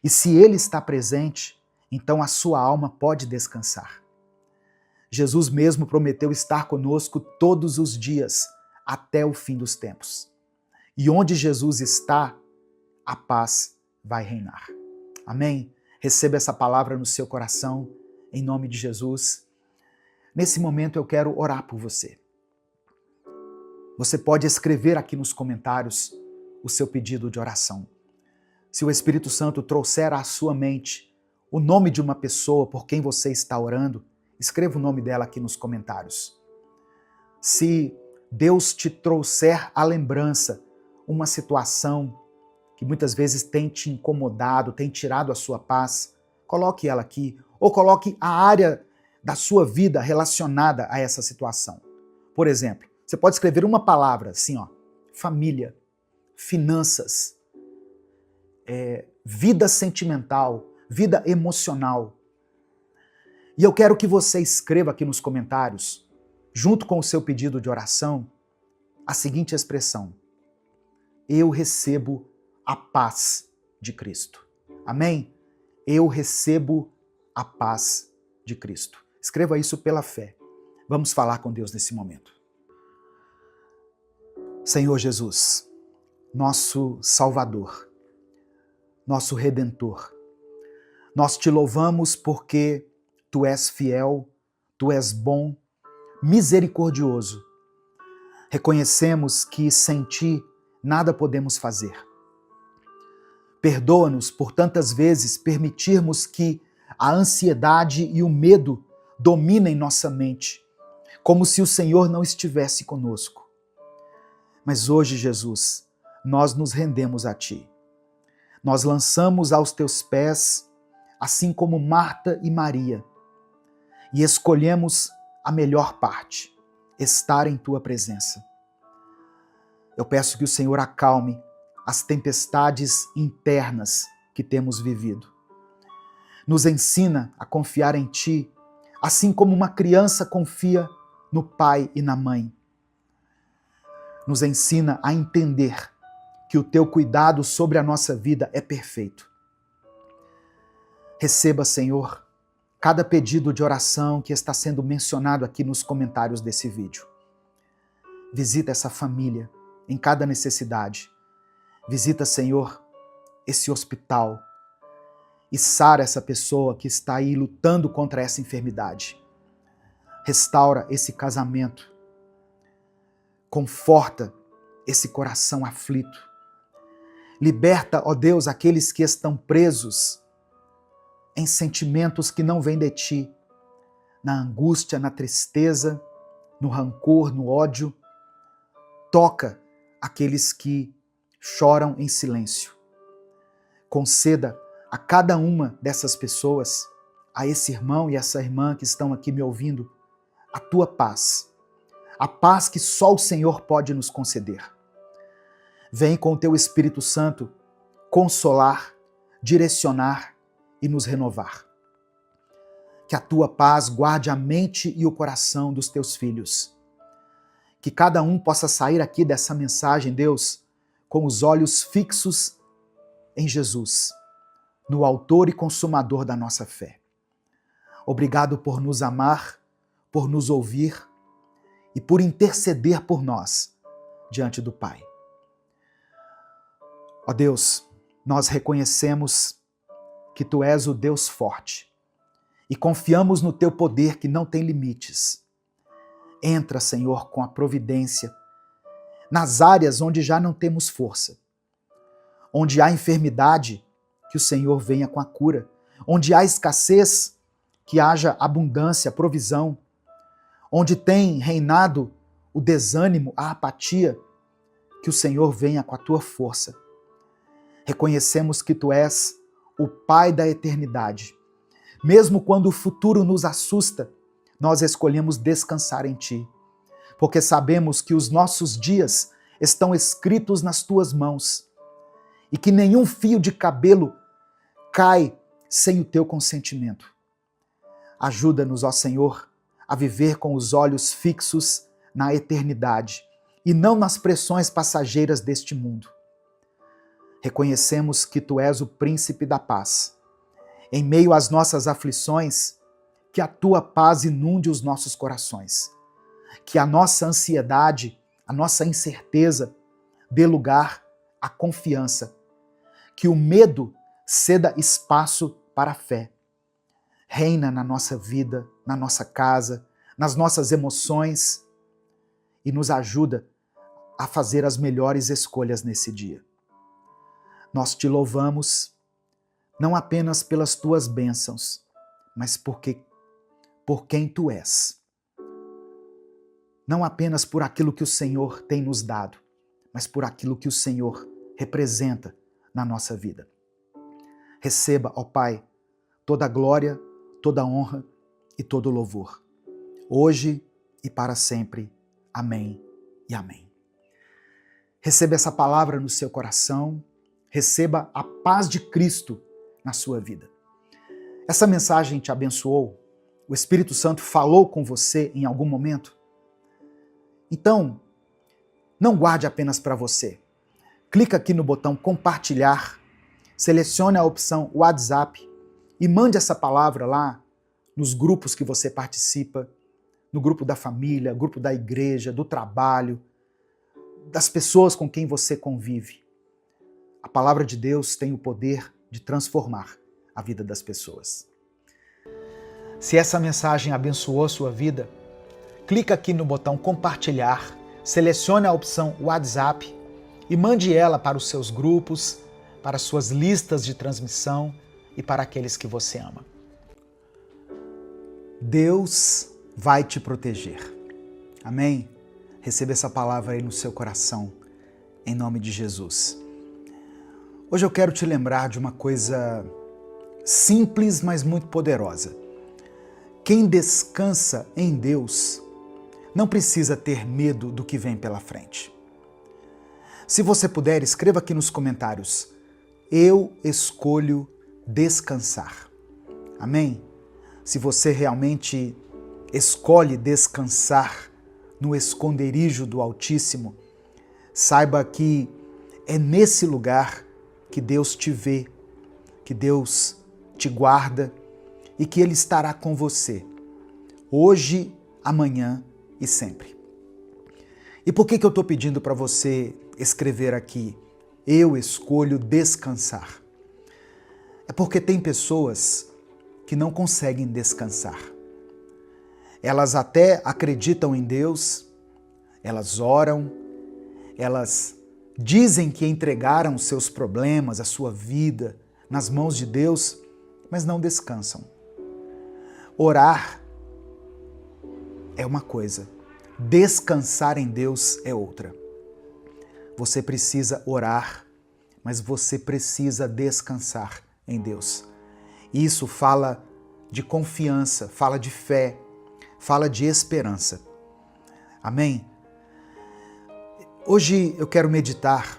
A: E se Ele está presente, então a sua alma pode descansar. Jesus mesmo prometeu estar conosco todos os dias, até o fim dos tempos. E onde Jesus está, a paz vai reinar. Amém? Receba essa palavra no seu coração, em nome de Jesus. Nesse momento eu quero orar por você. Você pode escrever aqui nos comentários o seu pedido de oração. Se o Espírito Santo trouxer à sua mente o nome de uma pessoa por quem você está orando, escreva o nome dela aqui nos comentários. Se Deus te trouxer à lembrança uma situação que muitas vezes tem te incomodado, tem tirado a sua paz, coloque ela aqui, ou coloque a área da sua vida relacionada a essa situação. Por exemplo, você pode escrever uma palavra assim, ó: família, finanças, vida sentimental, vida emocional. E eu quero que você escreva aqui nos comentários, junto com o seu pedido de oração, a seguinte expressão: eu recebo a paz de Cristo. Amém? Eu recebo a paz de Cristo. Escreva isso pela fé. Vamos falar com Deus nesse momento. Senhor Jesus, nosso Salvador, nosso Redentor, nós te louvamos porque Tu és fiel, Tu és bom, misericordioso. Reconhecemos que sem Ti nada podemos fazer. Perdoa-nos por tantas vezes permitirmos que a ansiedade e o medo dominem nossa mente, como se o Senhor não estivesse conosco. Mas hoje, Jesus, nós nos rendemos a Ti. Nós lançamos aos Teus pés, assim como Marta e Maria, e escolhemos a melhor parte, estar em Tua presença. Eu peço que o Senhor acalme as tempestades internas que temos vivido. Nos ensina a confiar em Ti, assim como uma criança confia no pai e na mãe. Nos ensina a entender que o Teu cuidado sobre a nossa vida é perfeito. Receba, Senhor, cada pedido de oração que está sendo mencionado aqui nos comentários desse vídeo. Visita essa família em cada necessidade. Visita, Senhor, esse hospital e sara essa pessoa que está aí lutando contra essa enfermidade. Restaura esse casamento. Conforta esse coração aflito. Liberta, ó Deus, aqueles que estão presos em sentimentos que não vêm de ti, na angústia, na tristeza, no rancor, no ódio. Toca aqueles que choram em silêncio. Conceda a cada uma dessas pessoas, a esse irmão e essa irmã que estão aqui me ouvindo, a tua paz. A paz que só o Senhor pode nos conceder. Vem com o teu Espírito Santo consolar, direcionar e nos renovar. Que a tua paz guarde a mente e o coração dos teus filhos. Que cada um possa sair aqui dessa mensagem, Deus, com os olhos fixos em Jesus, no autor e consumador da nossa fé. Obrigado por nos amar, por nos ouvir e por interceder por nós diante do Pai. Ó Deus, nós reconhecemos que Tu és o Deus forte e confiamos no Teu poder que não tem limites. Entra, Senhor, com a providência nas áreas onde já não temos força, onde há enfermidade, que o Senhor venha com a cura, onde há escassez, que haja abundância, provisão, onde tem reinado o desânimo, a apatia, que o Senhor venha com a tua força. Reconhecemos que tu és o Pai da eternidade. Mesmo quando o futuro nos assusta, nós escolhemos descansar em ti, porque sabemos que os nossos dias estão escritos nas tuas mãos e que nenhum fio de cabelo cai sem o teu consentimento. Ajuda-nos, ó Senhor, a viver com os olhos fixos na eternidade e não nas pressões passageiras deste mundo. Reconhecemos que Tu és o príncipe da paz. Em meio às nossas aflições, que a Tua paz inunde os nossos corações. Que a nossa ansiedade, a nossa incerteza dê lugar à confiança. Que o medo ceda espaço para a fé. Reina na nossa vida, na nossa casa, nas nossas emoções e nos ajuda a fazer as melhores escolhas nesse dia. Nós te louvamos, não apenas pelas tuas bênçãos, mas por quem tu és. Não apenas por aquilo que o Senhor tem nos dado, mas por aquilo que o Senhor representa na nossa vida. Receba, ó Pai, toda a glória, toda a honra e todo o louvor, hoje e para sempre. Amém e amém. Receba essa palavra no seu coração, receba a paz de Cristo na sua vida. Essa mensagem te abençoou? O Espírito Santo falou com você em algum momento? Então, não guarde apenas para você. Clica aqui no botão compartilhar, selecione a opção WhatsApp e mande essa palavra lá nos grupos que você participa, no grupo da família, grupo da igreja, do trabalho, das pessoas com quem você convive. A palavra de Deus tem o poder de transformar a vida das pessoas. Se essa mensagem abençoou a sua vida, clica aqui no botão compartilhar, selecione a opção WhatsApp e mande ela para os seus grupos, para as suas listas de transmissão e para aqueles que você ama. Deus vai te proteger. Amém? Receba essa palavra aí no seu coração, em nome de Jesus. Hoje eu quero te lembrar de uma coisa simples, mas muito poderosa. Quem descansa em Deus não precisa ter medo do que vem pela frente. Se você puder, escreva aqui nos comentários: eu escolho descansar. Amém? Se você realmente escolhe descansar no esconderijo do Altíssimo, saiba que é nesse lugar que Deus te vê, que Deus te guarda e que Ele estará com você, hoje, amanhã e sempre. E por que eu estou pedindo para você escrever aqui, eu escolho descansar? É porque tem pessoas que não conseguem descansar. Elas até acreditam em Deus, elas oram, elas dizem que entregaram seus problemas, a sua vida nas mãos de Deus, mas não descansam. Orar é uma coisa, descansar em Deus é outra. Você precisa orar, mas você precisa descansar em Deus. Isso fala de confiança, fala de fé, fala de esperança. Amém? Hoje eu quero meditar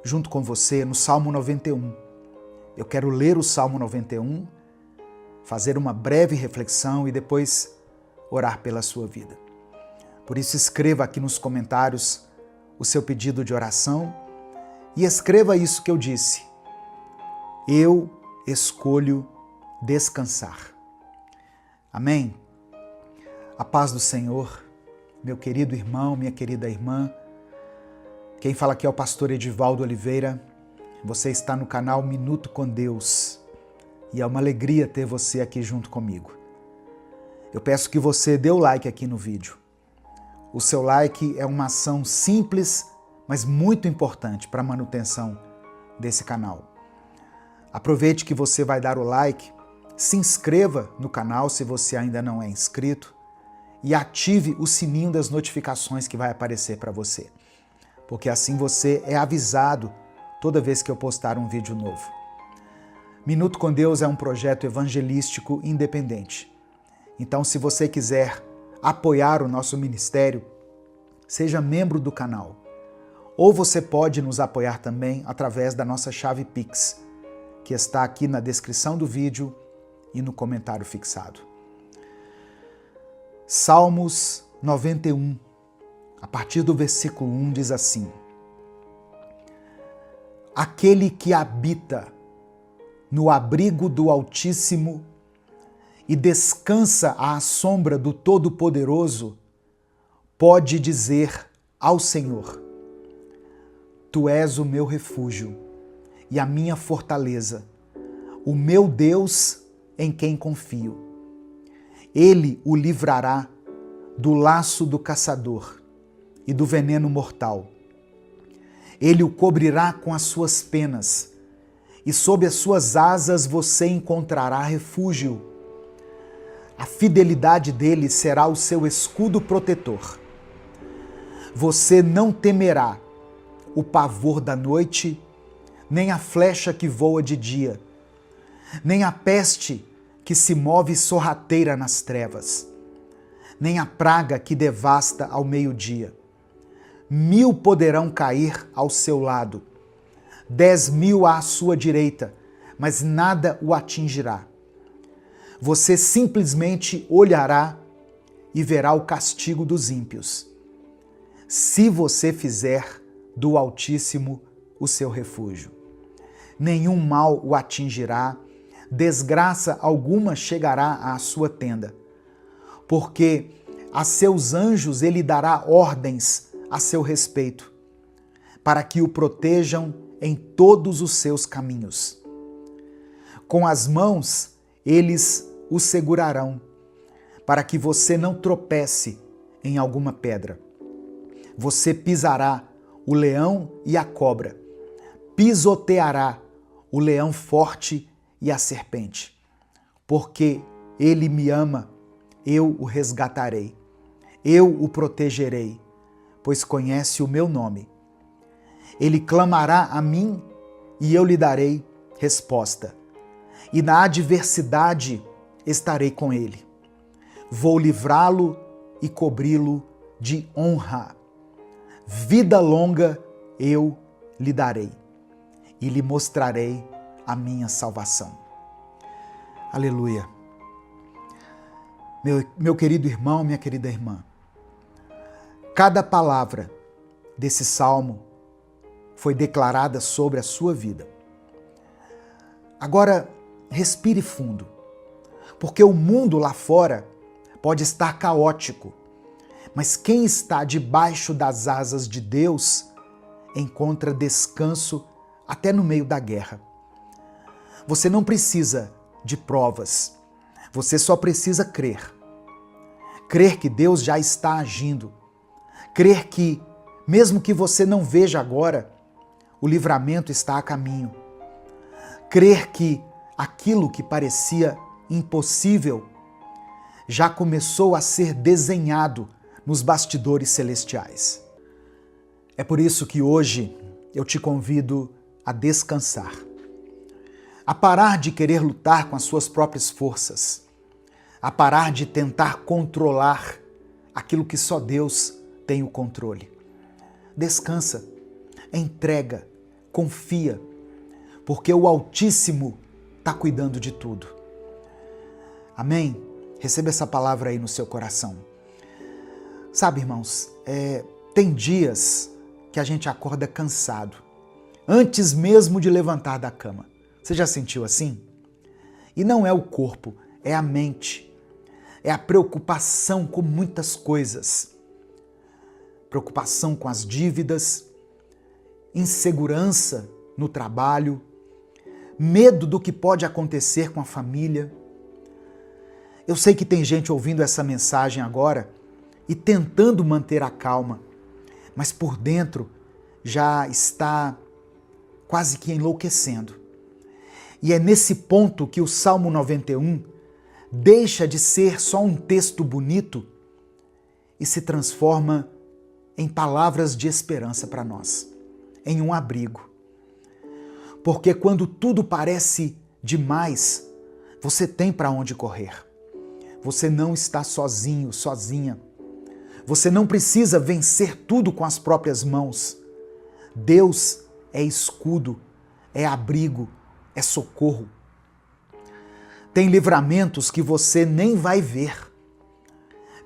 A: junto com você no Salmo 91. Eu quero ler o Salmo 91, fazer uma breve reflexão e depois orar pela sua vida. Por isso escreva aqui nos comentários o seu pedido de oração e escreva isso que eu disse. Eu escolho descansar. Amém? A paz do Senhor, meu querido irmão, minha querida irmã. Quem fala aqui é o pastor Edivaldo Oliveira. Você está no canal Minuto com Deus e é uma alegria ter você aqui junto comigo. Eu peço que você dê o like aqui no vídeo. O seu like é uma ação simples, mas muito importante para a manutenção desse canal. Aproveite que você vai dar o like, se inscreva no canal se você ainda não é inscrito e ative o sininho das notificações que vai aparecer para você, porque assim você é avisado toda vez que eu postar um vídeo novo. Minuto com Deus é um projeto evangelístico independente. Então, se você quiser apoiar o nosso ministério, seja membro do canal. Ou você pode nos apoiar também através da nossa chave Pix, que está aqui na descrição do vídeo e no comentário fixado. Salmos 91, a partir do versículo 1, diz assim: Aquele que habita no abrigo do Altíssimo e descansa à sombra do Todo-Poderoso, pode dizer ao Senhor: Tu és o meu refúgio e a minha fortaleza, o meu Deus em quem confio. Ele o livrará do laço do caçador e do veneno mortal. Ele o cobrirá com as suas penas, e sob as suas asas você encontrará refúgio. A fidelidade dele será o seu escudo protetor. Você não temerá o pavor da noite, nem a flecha que voa de dia, nem a peste que se move sorrateira nas trevas, nem a praga que devasta ao meio-dia. 1000 poderão cair ao seu lado, 10.000 à sua direita, mas nada o atingirá. Você simplesmente olhará e verá o castigo dos ímpios, se você fizer do Altíssimo o seu refúgio. Nenhum mal o atingirá, desgraça alguma chegará à sua tenda, porque a seus anjos ele dará ordens a seu respeito, para que o protejam em todos os seus caminhos. Com as mãos eles o segurarão, para que você não tropece em alguma pedra. Você pisará o leão e a cobra, pisoteará o leão forte e a serpente. Porque ele me ama, eu o resgatarei, eu o protegerei, pois conhece o meu nome. Ele clamará a mim e eu lhe darei resposta. E na adversidade estarei com ele. Vou livrá-lo e cobri-lo de honra. Vida longa eu lhe darei e lhe mostrarei a minha salvação. Aleluia. Meu querido irmão, minha querida irmã, cada palavra desse salmo foi declarada sobre a sua vida. Agora, respire fundo, porque o mundo lá fora pode estar caótico, mas quem está debaixo das asas de Deus encontra descanso até no meio da guerra. Você não precisa de provas, você só precisa crer. Crer que Deus já está agindo, crer que, mesmo que você não veja agora, o livramento está a caminho. Crer que aquilo que parecia impossível já começou a ser desenhado nos bastidores celestiais. É por isso que hoje eu te convido a descansar, a parar de querer lutar com as suas próprias forças, a parar de tentar controlar aquilo que só Deus tem o controle. Descansa, entrega, confia, porque o Altíssimo está cuidando de tudo. Amém? Receba essa palavra aí no seu coração. Sabe, irmãos, tem dias que a gente acorda cansado, antes mesmo de levantar da cama. Você já sentiu assim? E não é o corpo, é a mente. É a preocupação com muitas coisas. Preocupação com as dívidas, insegurança no trabalho, medo do que pode acontecer com a família. Eu sei que tem gente ouvindo essa mensagem agora e tentando manter a calma, mas por dentro já está quase que enlouquecendo. E é nesse ponto que o Salmo 91 deixa de ser só um texto bonito e se transforma em palavras de esperança para nós, em um abrigo. Porque quando tudo parece demais, você tem para onde correr. Você não está sozinho, sozinha. Você não precisa vencer tudo com as próprias mãos. Deus é escudo, é abrigo, é socorro. Tem livramentos que você nem vai ver.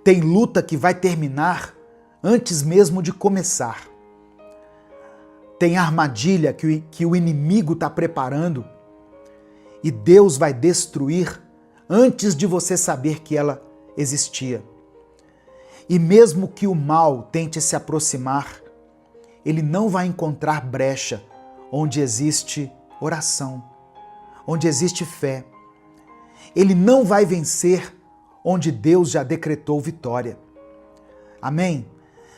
A: Tem luta que vai terminar antes mesmo de começar. Tem armadilha que o inimigo está preparando e Deus vai destruir antes de você saber que ela existia. E mesmo que o mal tente se aproximar, ele não vai encontrar brecha onde existe oração, onde existe fé. Ele não vai vencer onde Deus já decretou vitória. Amém?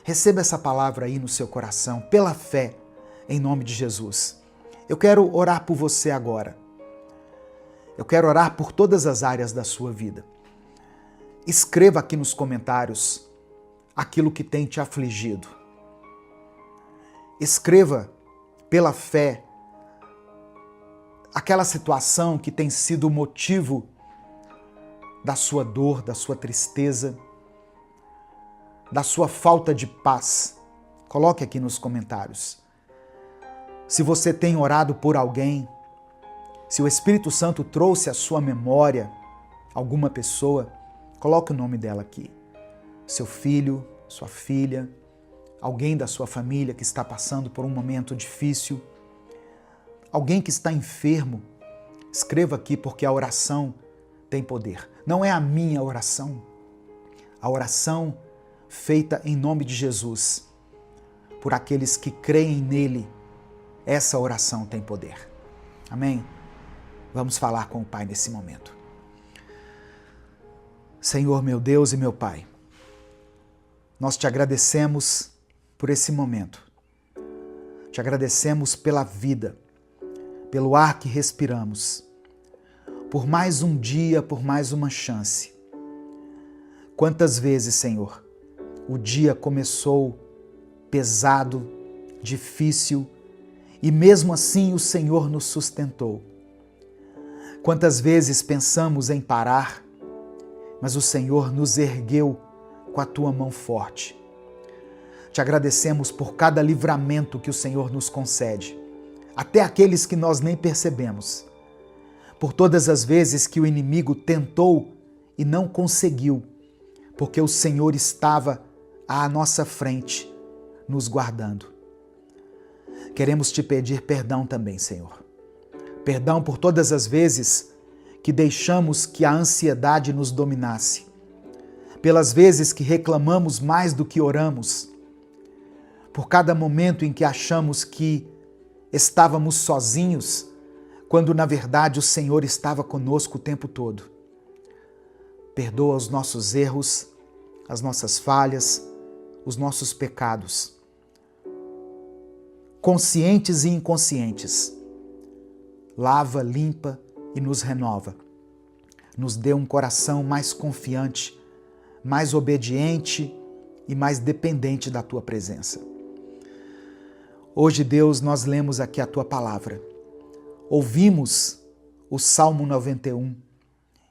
A: Receba essa palavra aí no seu coração, pela fé, em nome de Jesus. Eu quero orar por você agora. Eu quero orar por todas as áreas da sua vida. Escreva aqui nos comentários aquilo que tem te afligido. Escreva pela fé aquela situação que tem sido o motivo da sua dor, da sua tristeza, da sua falta de paz. Coloque aqui nos comentários. Se você tem orado por alguém, se o Espírito Santo trouxe à sua memória alguma pessoa, coloque o nome dela aqui. Seu filho, sua filha, alguém da sua família que está passando por um momento difícil, alguém que está enfermo, escreva aqui porque a oração tem poder. Não é a minha oração, a oração feita em nome de Jesus, por aqueles que creem nele, essa oração tem poder. Amém? Vamos falar com o Pai nesse momento. Senhor, meu Deus e meu Pai, nós te agradecemos por esse momento. Te agradecemos pela vida, pelo ar que respiramos, por mais um dia, por mais uma chance. Quantas vezes, Senhor, o dia começou pesado, difícil, e mesmo assim o Senhor nos sustentou. Quantas vezes pensamos em parar, mas o Senhor nos ergueu com a tua mão forte. Te agradecemos por cada livramento que o Senhor nos concede, até aqueles que nós nem percebemos. Por todas as vezes que o inimigo tentou e não conseguiu, porque o Senhor estava à nossa frente, nos guardando. Queremos te pedir perdão também, Senhor. Perdão por todas as vezes que deixamos que a ansiedade nos dominasse, pelas vezes que reclamamos mais do que oramos, por cada momento em que achamos que estávamos sozinhos, quando na verdade o Senhor estava conosco o tempo todo. Perdoa os nossos erros, as nossas falhas, os nossos pecados, conscientes e inconscientes. Lava, limpa e nos renova. Nos dê um coração mais confiante, mais obediente e mais dependente da Tua presença. Hoje, Deus, nós lemos aqui a Tua palavra. Ouvimos o Salmo 91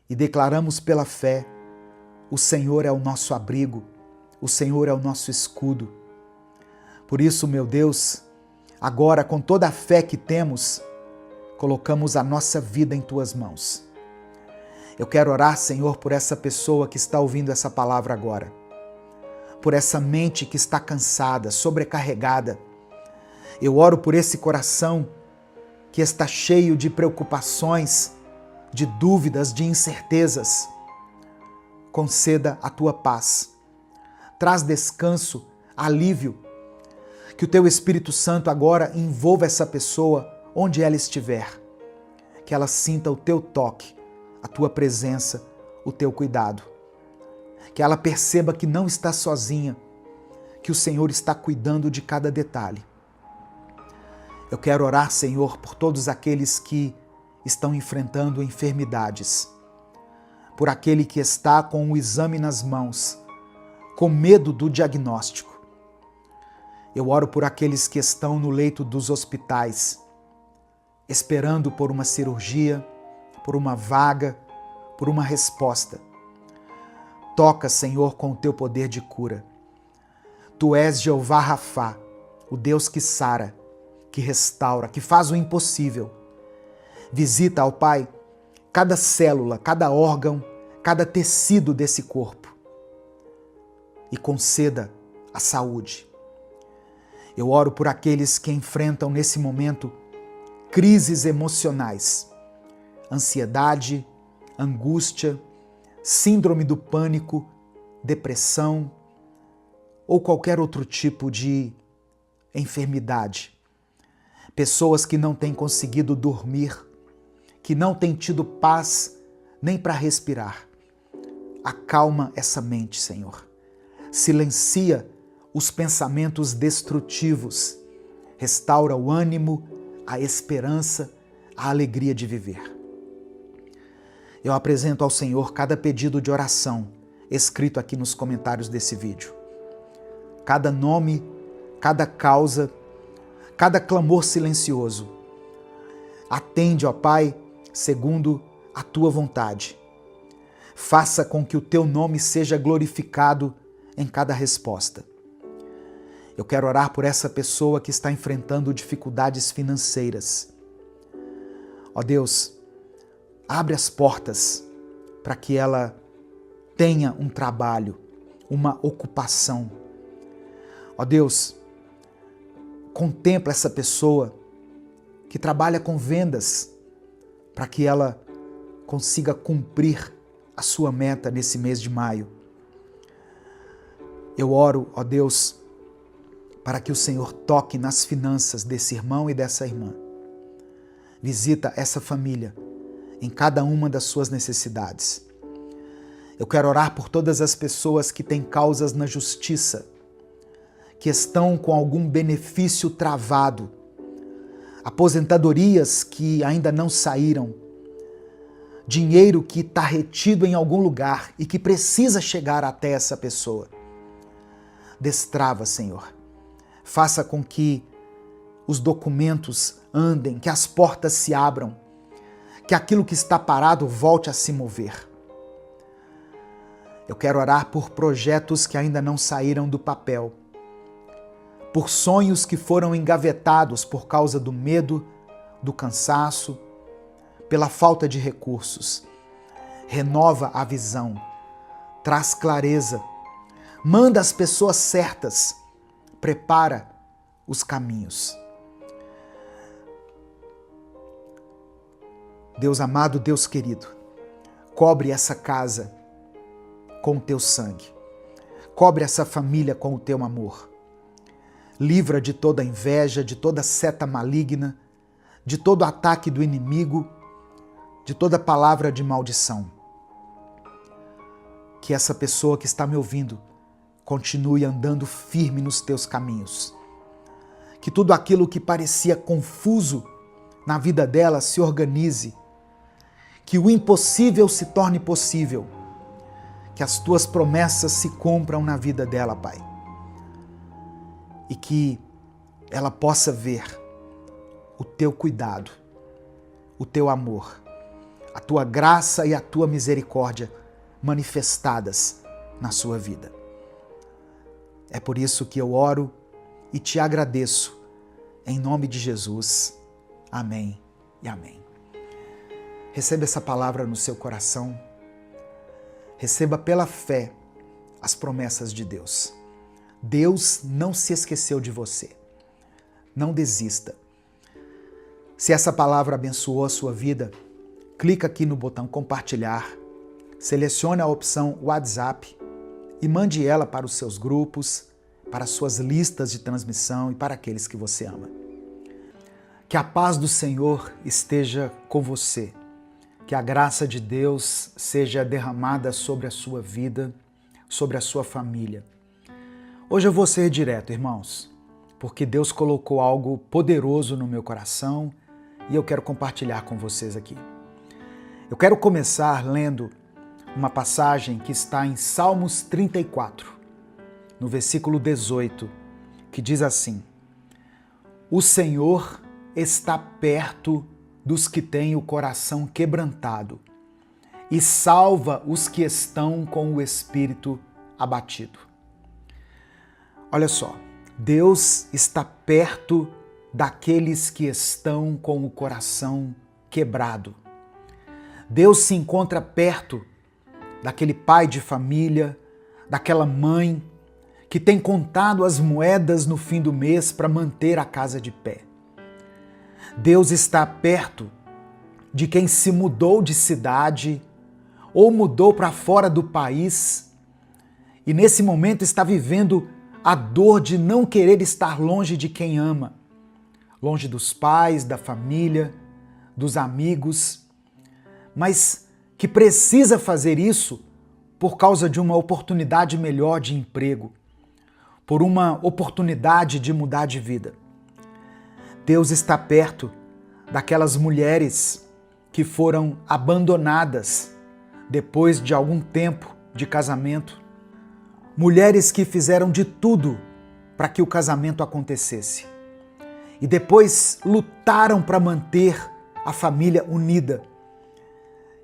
A: e declaramos pela fé: o Senhor é o nosso abrigo, o Senhor é o nosso escudo. Por isso, meu Deus, agora com toda a fé que temos, colocamos a nossa vida em Tuas mãos. Eu quero orar, Senhor, por essa pessoa que está ouvindo essa palavra agora, por essa mente que está cansada, sobrecarregada. Eu oro por esse coração que está cheio de preocupações, de dúvidas, de incertezas. Conceda a Tua paz. Traz descanso, alívio. Que o Teu Espírito Santo agora envolva essa pessoa onde ela estiver. Que ela sinta o Teu toque, a Tua presença, o Teu cuidado. Que ela perceba que não está sozinha, que o Senhor está cuidando de cada detalhe. Eu quero orar, Senhor, por todos aqueles que estão enfrentando enfermidades, por aquele que está com o exame nas mãos, com medo do diagnóstico. Eu oro por aqueles que estão no leito dos hospitais, esperando por uma cirurgia, por uma vaga, por uma resposta. Toca, Senhor, com o Teu poder de cura. Tu és Jeová Rafá, o Deus que sara, que restaura, que faz o impossível. Visita, ó Pai, cada célula, cada órgão, cada tecido desse corpo e conceda a saúde. Eu oro por aqueles que enfrentam nesse momento crises emocionais, ansiedade, angústia, síndrome do pânico, depressão ou qualquer outro tipo de enfermidade. Pessoas que não têm conseguido dormir, que não têm tido paz nem para respirar. Acalma essa mente, Senhor. Silencia os pensamentos destrutivos. Restaura o ânimo, a esperança, a alegria de viver. Eu apresento ao Senhor cada pedido de oração escrito aqui nos comentários desse vídeo. Cada nome, cada causa, cada clamor silencioso. Atende, ó Pai, segundo a Tua vontade. Faça com que o Teu nome seja glorificado em cada resposta. Eu quero orar por essa pessoa que está enfrentando dificuldades financeiras. Ó Deus, abre as portas para que ela tenha um trabalho, uma ocupação. Ó Deus, contempla essa pessoa que trabalha com vendas para que ela consiga cumprir a sua meta nesse mês de maio. Eu oro, ó Deus, para que o Senhor toque nas finanças desse irmão e dessa irmã. Visita essa família em cada uma das suas necessidades. Eu quero orar por todas as pessoas que têm causas na justiça, que estão com algum benefício travado, aposentadorias que ainda não saíram, dinheiro que está retido em algum lugar e que precisa chegar até essa pessoa. Destrava, Senhor. Faça com que os documentos andem, que as portas se abram, que aquilo que está parado volte a se mover. Eu quero orar por projetos que ainda não saíram do papel, por sonhos que foram engavetados por causa do medo, do cansaço, pela falta de recursos. Renova a visão, traz clareza, manda as pessoas certas, prepara os caminhos. Deus amado, Deus querido, cobre essa casa com o Teu sangue, cobre essa família com o Teu amor. Livra de toda inveja, de toda seta maligna, de todo ataque do inimigo, de toda palavra de maldição. Que essa pessoa que está me ouvindo continue andando firme nos Teus caminhos. Que tudo aquilo que parecia confuso na vida dela se organize. que o impossível se torne possível, que as tuas promessas se cumpram na vida dela, Pai, e que ela possa ver o teu cuidado, o teu amor, a tua graça e a tua misericórdia manifestadas na sua vida. É por isso que eu oro e te agradeço, em nome de Jesus. Amém e amém. Receba essa palavra no seu coração. Receba pela fé as promessas de Deus. Deus não se esqueceu de você. Não desista. Se essa palavra abençoou a sua vida, clica aqui no botão compartilhar, selecione a opção WhatsApp e mande ela para os seus grupos, para as suas listas de transmissão e para aqueles que você ama. Que a paz do Senhor esteja com você. Que a graça de Deus seja derramada sobre a sua vida, sobre a sua família. Hoje eu vou ser direto, irmãos, porque Deus colocou algo poderoso no meu coração e eu quero compartilhar com vocês aqui. Eu quero começar lendo uma passagem que está em Salmos 34, no versículo 18, que diz assim: O Senhor está perto dos que têm o coração quebrantado e salva os que estão com o espírito abatido. Olha só, Deus está perto daqueles que estão com o coração quebrado. Deus se encontra perto daquele pai de família, daquela mãe que tem contado as moedas no fim do mês para manter a casa de pé. Deus está perto de quem se mudou de cidade ou mudou para fora do país e nesse momento está vivendo a dor de não querer estar longe de quem ama, longe dos pais, da família, dos amigos, mas que precisa fazer isso por causa de uma oportunidade melhor de emprego, por uma oportunidade de mudar de vida. Deus está perto daquelas mulheres que foram abandonadas depois de algum tempo de casamento, mulheres que fizeram de tudo para que o casamento acontecesse e depois lutaram para manter a família unida.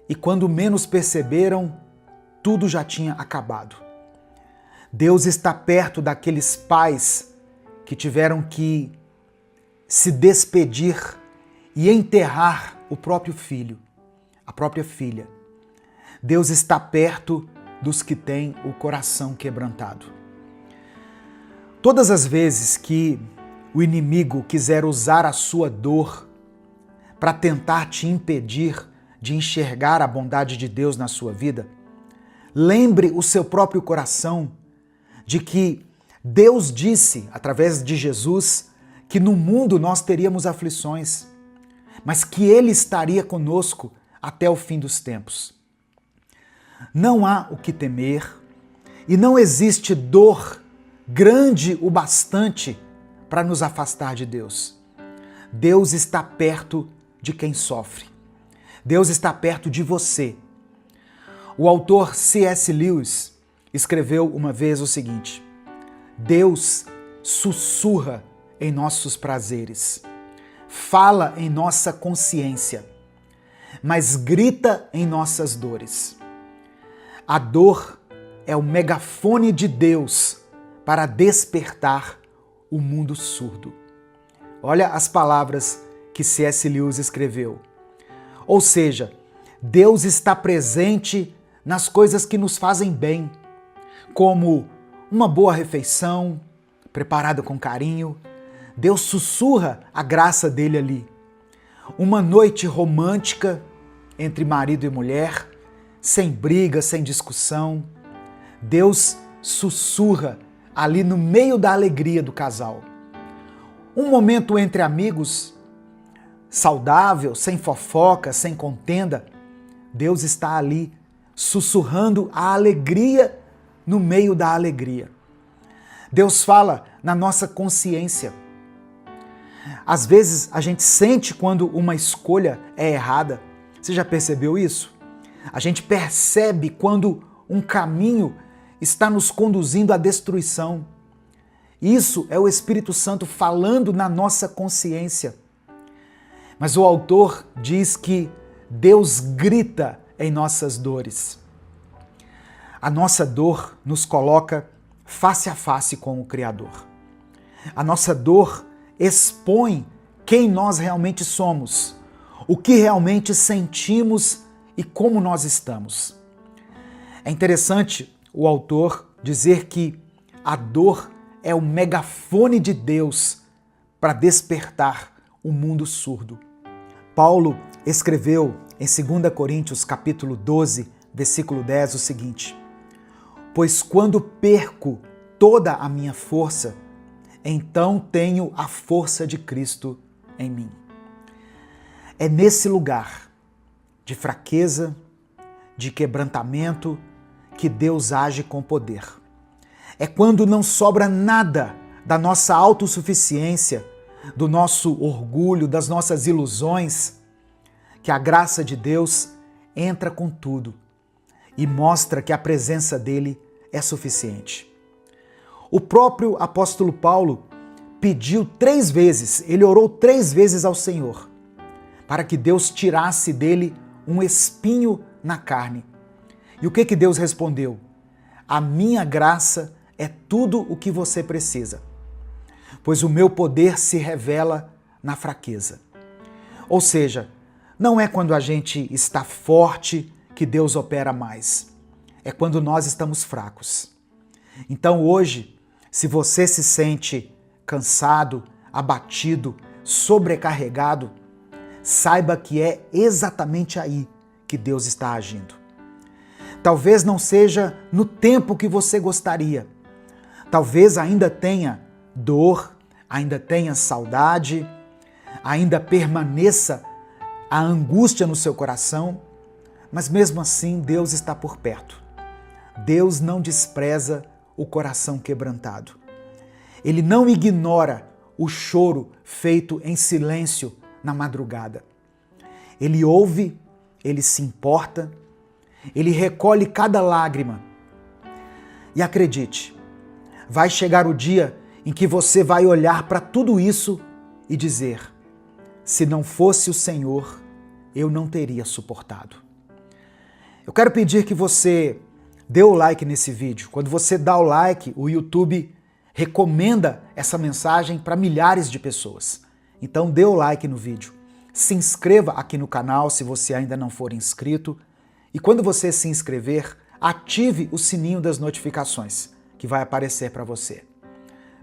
A: E quando menos perceberam, tudo já tinha acabado. Deus está perto daqueles pais que tiveram que se despedir e enterrar o próprio filho, a própria filha. Deus está perto dos que têm o coração quebrantado. Todas as vezes que o inimigo quiser usar a sua dor para tentar te impedir de enxergar a bondade de Deus na sua vida, lembre o seu próprio coração de que Deus disse, através de Jesus, que no mundo nós teríamos aflições, mas que Ele estaria conosco até o fim dos tempos. Não há o que temer e não existe dor grande o bastante para nos afastar de Deus. Deus está perto de quem sofre. Deus está perto de você. O autor C.S. Lewis escreveu uma vez o seguinte: Deus sussurra em nossos prazeres, fala em nossa consciência, mas grita em nossas dores. A dor é o megafone de Deus para despertar o mundo surdo. Olha as palavras que C.S. Lewis escreveu. Ou seja, Deus está presente nas coisas que nos fazem bem, como uma boa refeição, preparada com carinho. Deus sussurra a graça dele ali. Uma noite romântica entre marido e mulher, sem briga, sem discussão. Deus sussurra ali no meio da alegria do casal. Um momento entre amigos, saudável, sem fofoca, sem contenda. Deus está ali sussurrando a alegria no meio da alegria. Deus fala na nossa consciência. Às vezes a gente sente quando uma escolha é errada, Você já percebeu isso? A gente percebe quando um caminho está nos conduzindo à destruição. Isso é o Espírito Santo falando na nossa consciência. Mas o autor diz que Deus grita em nossas dores. A nossa dor nos coloca face a face com o Criador. A nossa dor expõe quem nós realmente somos, o que realmente sentimos e como nós estamos. É interessante o autor dizer que a dor é o megafone de Deus para despertar o mundo surdo. Paulo escreveu em 2 Coríntios capítulo 12, versículo 10 o seguinte: pois quando perco toda a minha força, então tenho a força de Cristo em mim. É nesse lugar de fraqueza, de quebrantamento, que Deus age com poder. É quando não sobra nada da nossa autossuficiência, do nosso orgulho, das nossas ilusões, que a graça de Deus entra com tudo e mostra que a presença dele é suficiente. O próprio apóstolo Paulo pediu 3 vezes, ele orou 3 vezes ao Senhor, para que Deus tirasse dele um espinho na carne. E o que Deus respondeu? A minha graça é tudo o que você precisa, pois o meu poder se revela na fraqueza. Ou seja, não é quando a gente está forte que Deus opera mais, é quando nós estamos fracos. Então hoje, se você se sente cansado, abatido, sobrecarregado, saiba que é exatamente aí que Deus está agindo. Talvez não seja no tempo que você gostaria. Talvez ainda tenha dor, ainda tenha saudade, ainda permaneça a angústia no seu coração, mas mesmo assim Deus está por perto. Deus não despreza o coração quebrantado. Ele não ignora o choro feito em silêncio na madrugada. Ele ouve, ele se importa, ele recolhe cada lágrima. E acredite, vai chegar o dia em que você vai olhar para tudo isso e dizer: se não fosse o Senhor, eu não teria suportado. Eu quero pedir que você dê o like nesse vídeo. Quando você dá o like, o YouTube recomenda essa mensagem para milhares de pessoas. Então dê o like no vídeo. Se inscreva aqui no canal se você ainda não for inscrito. E quando você se inscrever, ative o sininho das notificações, que vai aparecer para você.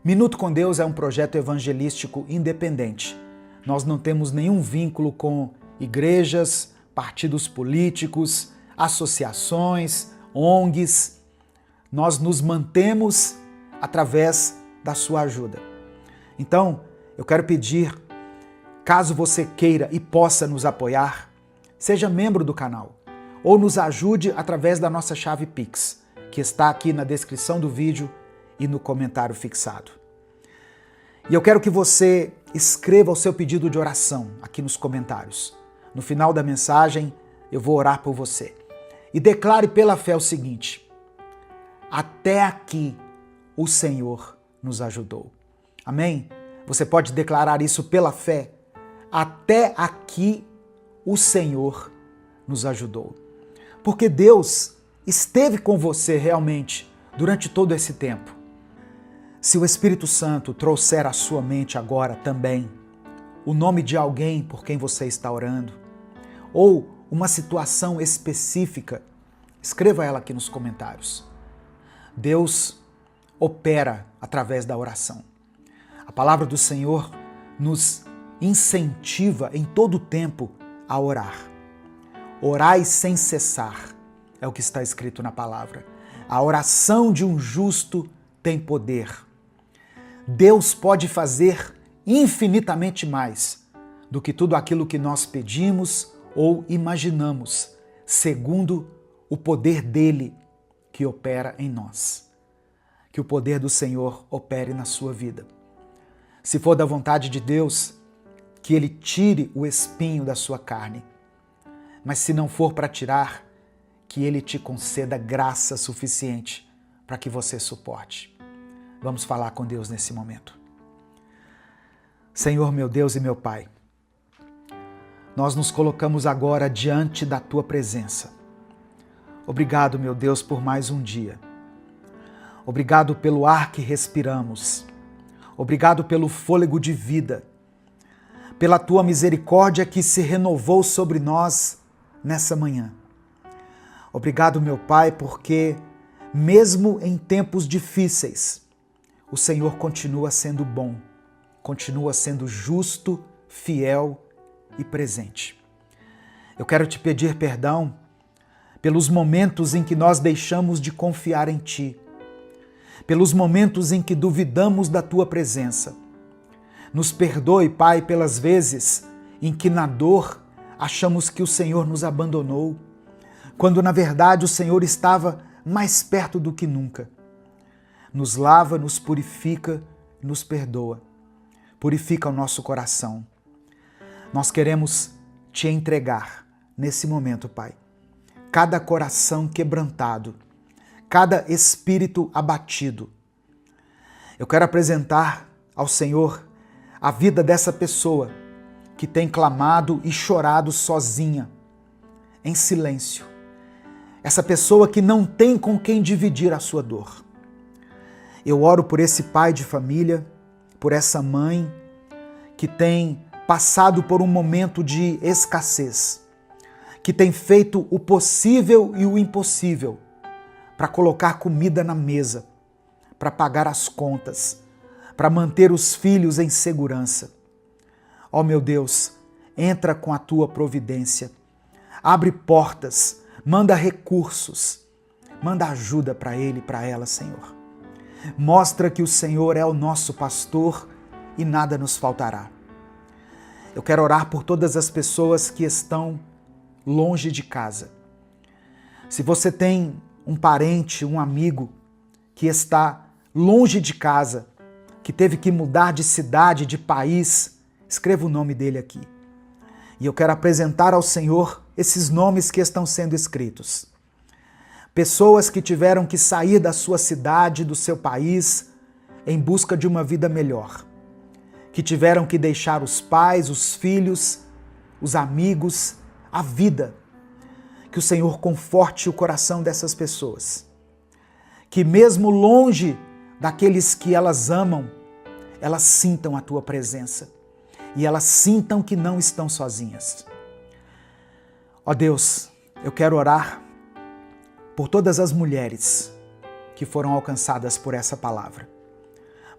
A: Minuto com Deus é um projeto evangelístico independente. Nós não temos nenhum vínculo com igrejas, partidos políticos, associações, ONGs. Nós nos mantemos através da sua ajuda. Então, eu quero pedir, caso você queira e possa nos apoiar, seja membro do canal ou nos ajude através da nossa chave Pix, que está aqui na descrição do vídeo e no comentário fixado. E eu quero que você escreva o seu pedido de oração aqui nos comentários. No final da mensagem, eu vou orar por você. E declare pela fé o seguinte: até aqui o Senhor nos ajudou. Amém? Você pode declarar isso pela fé. Até aqui o Senhor nos ajudou. Porque Deus esteve com você realmente durante todo esse tempo. Se o Espírito Santo trouxer à sua mente agora também o nome de alguém por quem você está orando, ou uma situação específica, escreva ela aqui nos comentários. Deus opera através da oração. A palavra do Senhor nos incentiva em todo o tempo a orar. Orai sem cessar, é o que está escrito na palavra. A oração de um justo tem poder. Deus pode fazer infinitamente mais do que tudo aquilo que nós pedimos ou imaginamos, segundo o poder dele que opera em nós. Que o poder do Senhor opere na sua vida. Se for da vontade de Deus, que ele tire o espinho da sua carne. mas se não for para tirar, que Ele te conceda graça suficiente para que você suporte. Vamos falar com Deus nesse momento. Senhor, meu Deus e meu Pai, nós nos colocamos agora diante da Tua presença. Obrigado, meu Deus, por mais um dia. Obrigado pelo ar que respiramos. Obrigado pelo fôlego de vida. Pela Tua misericórdia que se renovou sobre nós nessa manhã. Obrigado, meu Pai, porque mesmo em tempos difíceis, o Senhor continua sendo bom, continua sendo justo, fiel e presente. Eu quero te pedir perdão pelos momentos em que nós deixamos de confiar em Ti, pelos momentos em que duvidamos da Tua presença. Nos perdoe, Pai, pelas vezes em que na dor achamos que o Senhor nos abandonou, quando na verdade o Senhor estava mais perto do que nunca. Nos lava, nos purifica, nos perdoa. Purifica o nosso coração. Nós queremos Te entregar nesse momento, Pai, cada coração quebrantado, cada espírito abatido. Eu quero apresentar ao Senhor a vida dessa pessoa que tem clamado e chorado sozinha, em silêncio. Essa pessoa que não tem com quem dividir a sua dor. Eu oro por esse pai de família, por essa mãe que tem passado por um momento de escassez, que tem feito o possível e o impossível para colocar comida na mesa, para pagar as contas, para manter os filhos em segurança. Ó meu Deus, entra com a Tua providência, abre portas, manda recursos, manda ajuda para ele e para ela, Senhor. Mostra que o Senhor é o nosso pastor e nada nos faltará. Eu quero orar por todas as pessoas que estão longe de casa. Se você tem um parente, um amigo que está longe de casa, que teve que mudar de cidade, de país, escreva o nome dele aqui. E eu quero apresentar ao Senhor esses nomes que estão sendo escritos. Pessoas que tiveram que sair da sua cidade, do seu país, em busca de uma vida melhor. Que tiveram que deixar os pais, os filhos, os amigos, a vida. Que o Senhor conforte o coração dessas pessoas. Que mesmo longe daqueles que elas amam, elas sintam a Tua presença. E elas sintam que não estão sozinhas. Ó Deus, eu quero orar por todas as mulheres que foram alcançadas por essa palavra.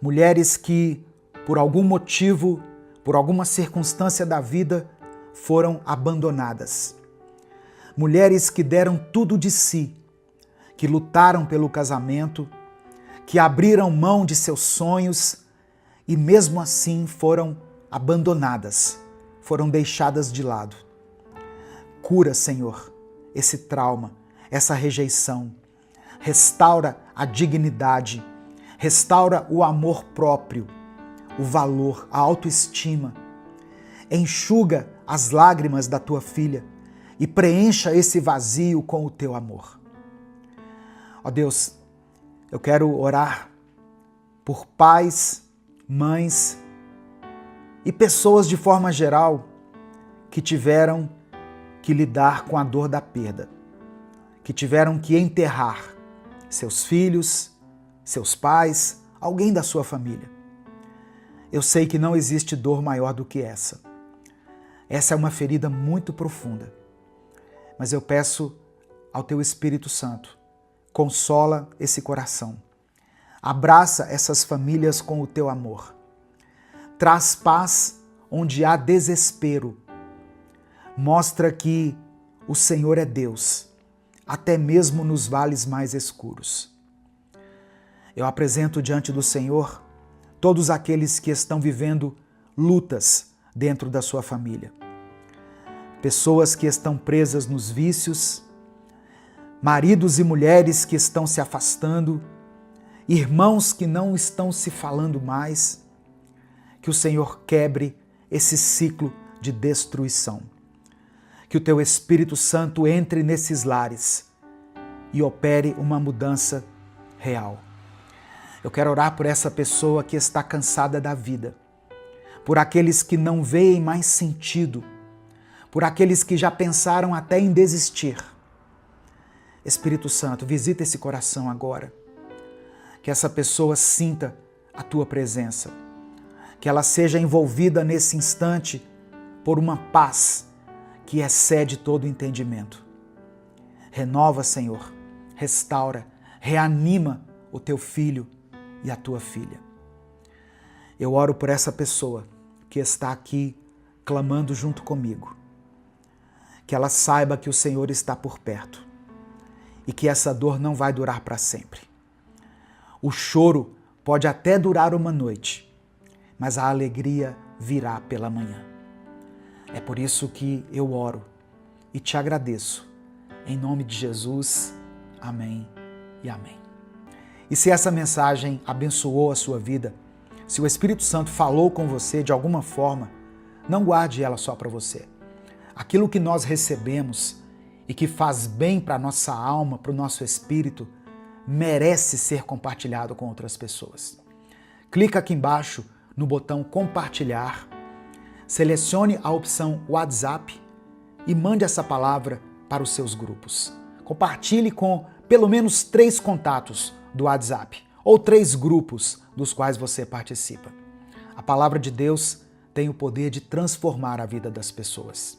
A: Mulheres que, por algum motivo, por alguma circunstância da vida, foram abandonadas. Mulheres que deram tudo de si, que lutaram pelo casamento, que abriram mão de seus sonhos e mesmo assim foram abandonadas, foram deixadas de lado. Cura, Senhor, esse trauma, essa rejeição. Restaura a dignidade, restaura o amor próprio, o valor, a autoestima. Enxuga as lágrimas da Tua filha e preencha esse vazio com o Teu amor. Ó Deus, eu quero orar por pais, mães e pessoas de forma geral que tiveram que lidar com a dor da perda, que tiveram que enterrar seus filhos, seus pais, alguém da sua família. Eu sei que não existe dor maior do que essa. Essa é uma ferida muito profunda. Mas eu peço ao Teu Espírito Santo, consola esse coração. Abraça essas famílias com o Teu amor. Traz paz onde há desespero. Mostra que o Senhor é Deus, até mesmo nos vales mais escuros. Eu apresento diante do Senhor todos aqueles que estão vivendo lutas dentro da sua família. Pessoas que estão presas nos vícios, maridos e mulheres que estão se afastando, irmãos que não estão se falando mais. Que o Senhor quebre esse ciclo de destruição. que o teu Espírito Santo entre nesses lares e opere uma mudança real. Eu quero orar por essa pessoa que está cansada da vida, por aqueles que não veem mais sentido, por aqueles que já pensaram até em desistir. Espírito Santo, visita esse coração agora. Que essa pessoa sinta a tua presença. Que ela seja envolvida nesse instante por uma paz que excede todo entendimento. Renova, Senhor, restaura, reanima o teu filho e a tua filha. Eu oro por essa pessoa que está aqui clamando junto comigo. Que ela saiba que o Senhor está por perto e que essa dor não vai durar para sempre. O choro pode até durar uma noite, mas a alegria virá pela manhã. É por isso que eu oro e te agradeço. Em nome de Jesus, amém e amém. E se essa mensagem abençoou a sua vida, se o Espírito Santo falou com você de alguma forma, não guarde ela só para você. Aquilo que nós recebemos e que faz bem para a nossa alma, para o nosso espírito, merece ser compartilhado com outras pessoas. Clica aqui embaixo no botão compartilhar, selecione a opção WhatsApp e mande essa palavra para os seus grupos. Compartilhe com pelo menos 3 contatos do WhatsApp ou 3 grupos dos quais você participa. A palavra de Deus tem o poder de transformar a vida das pessoas.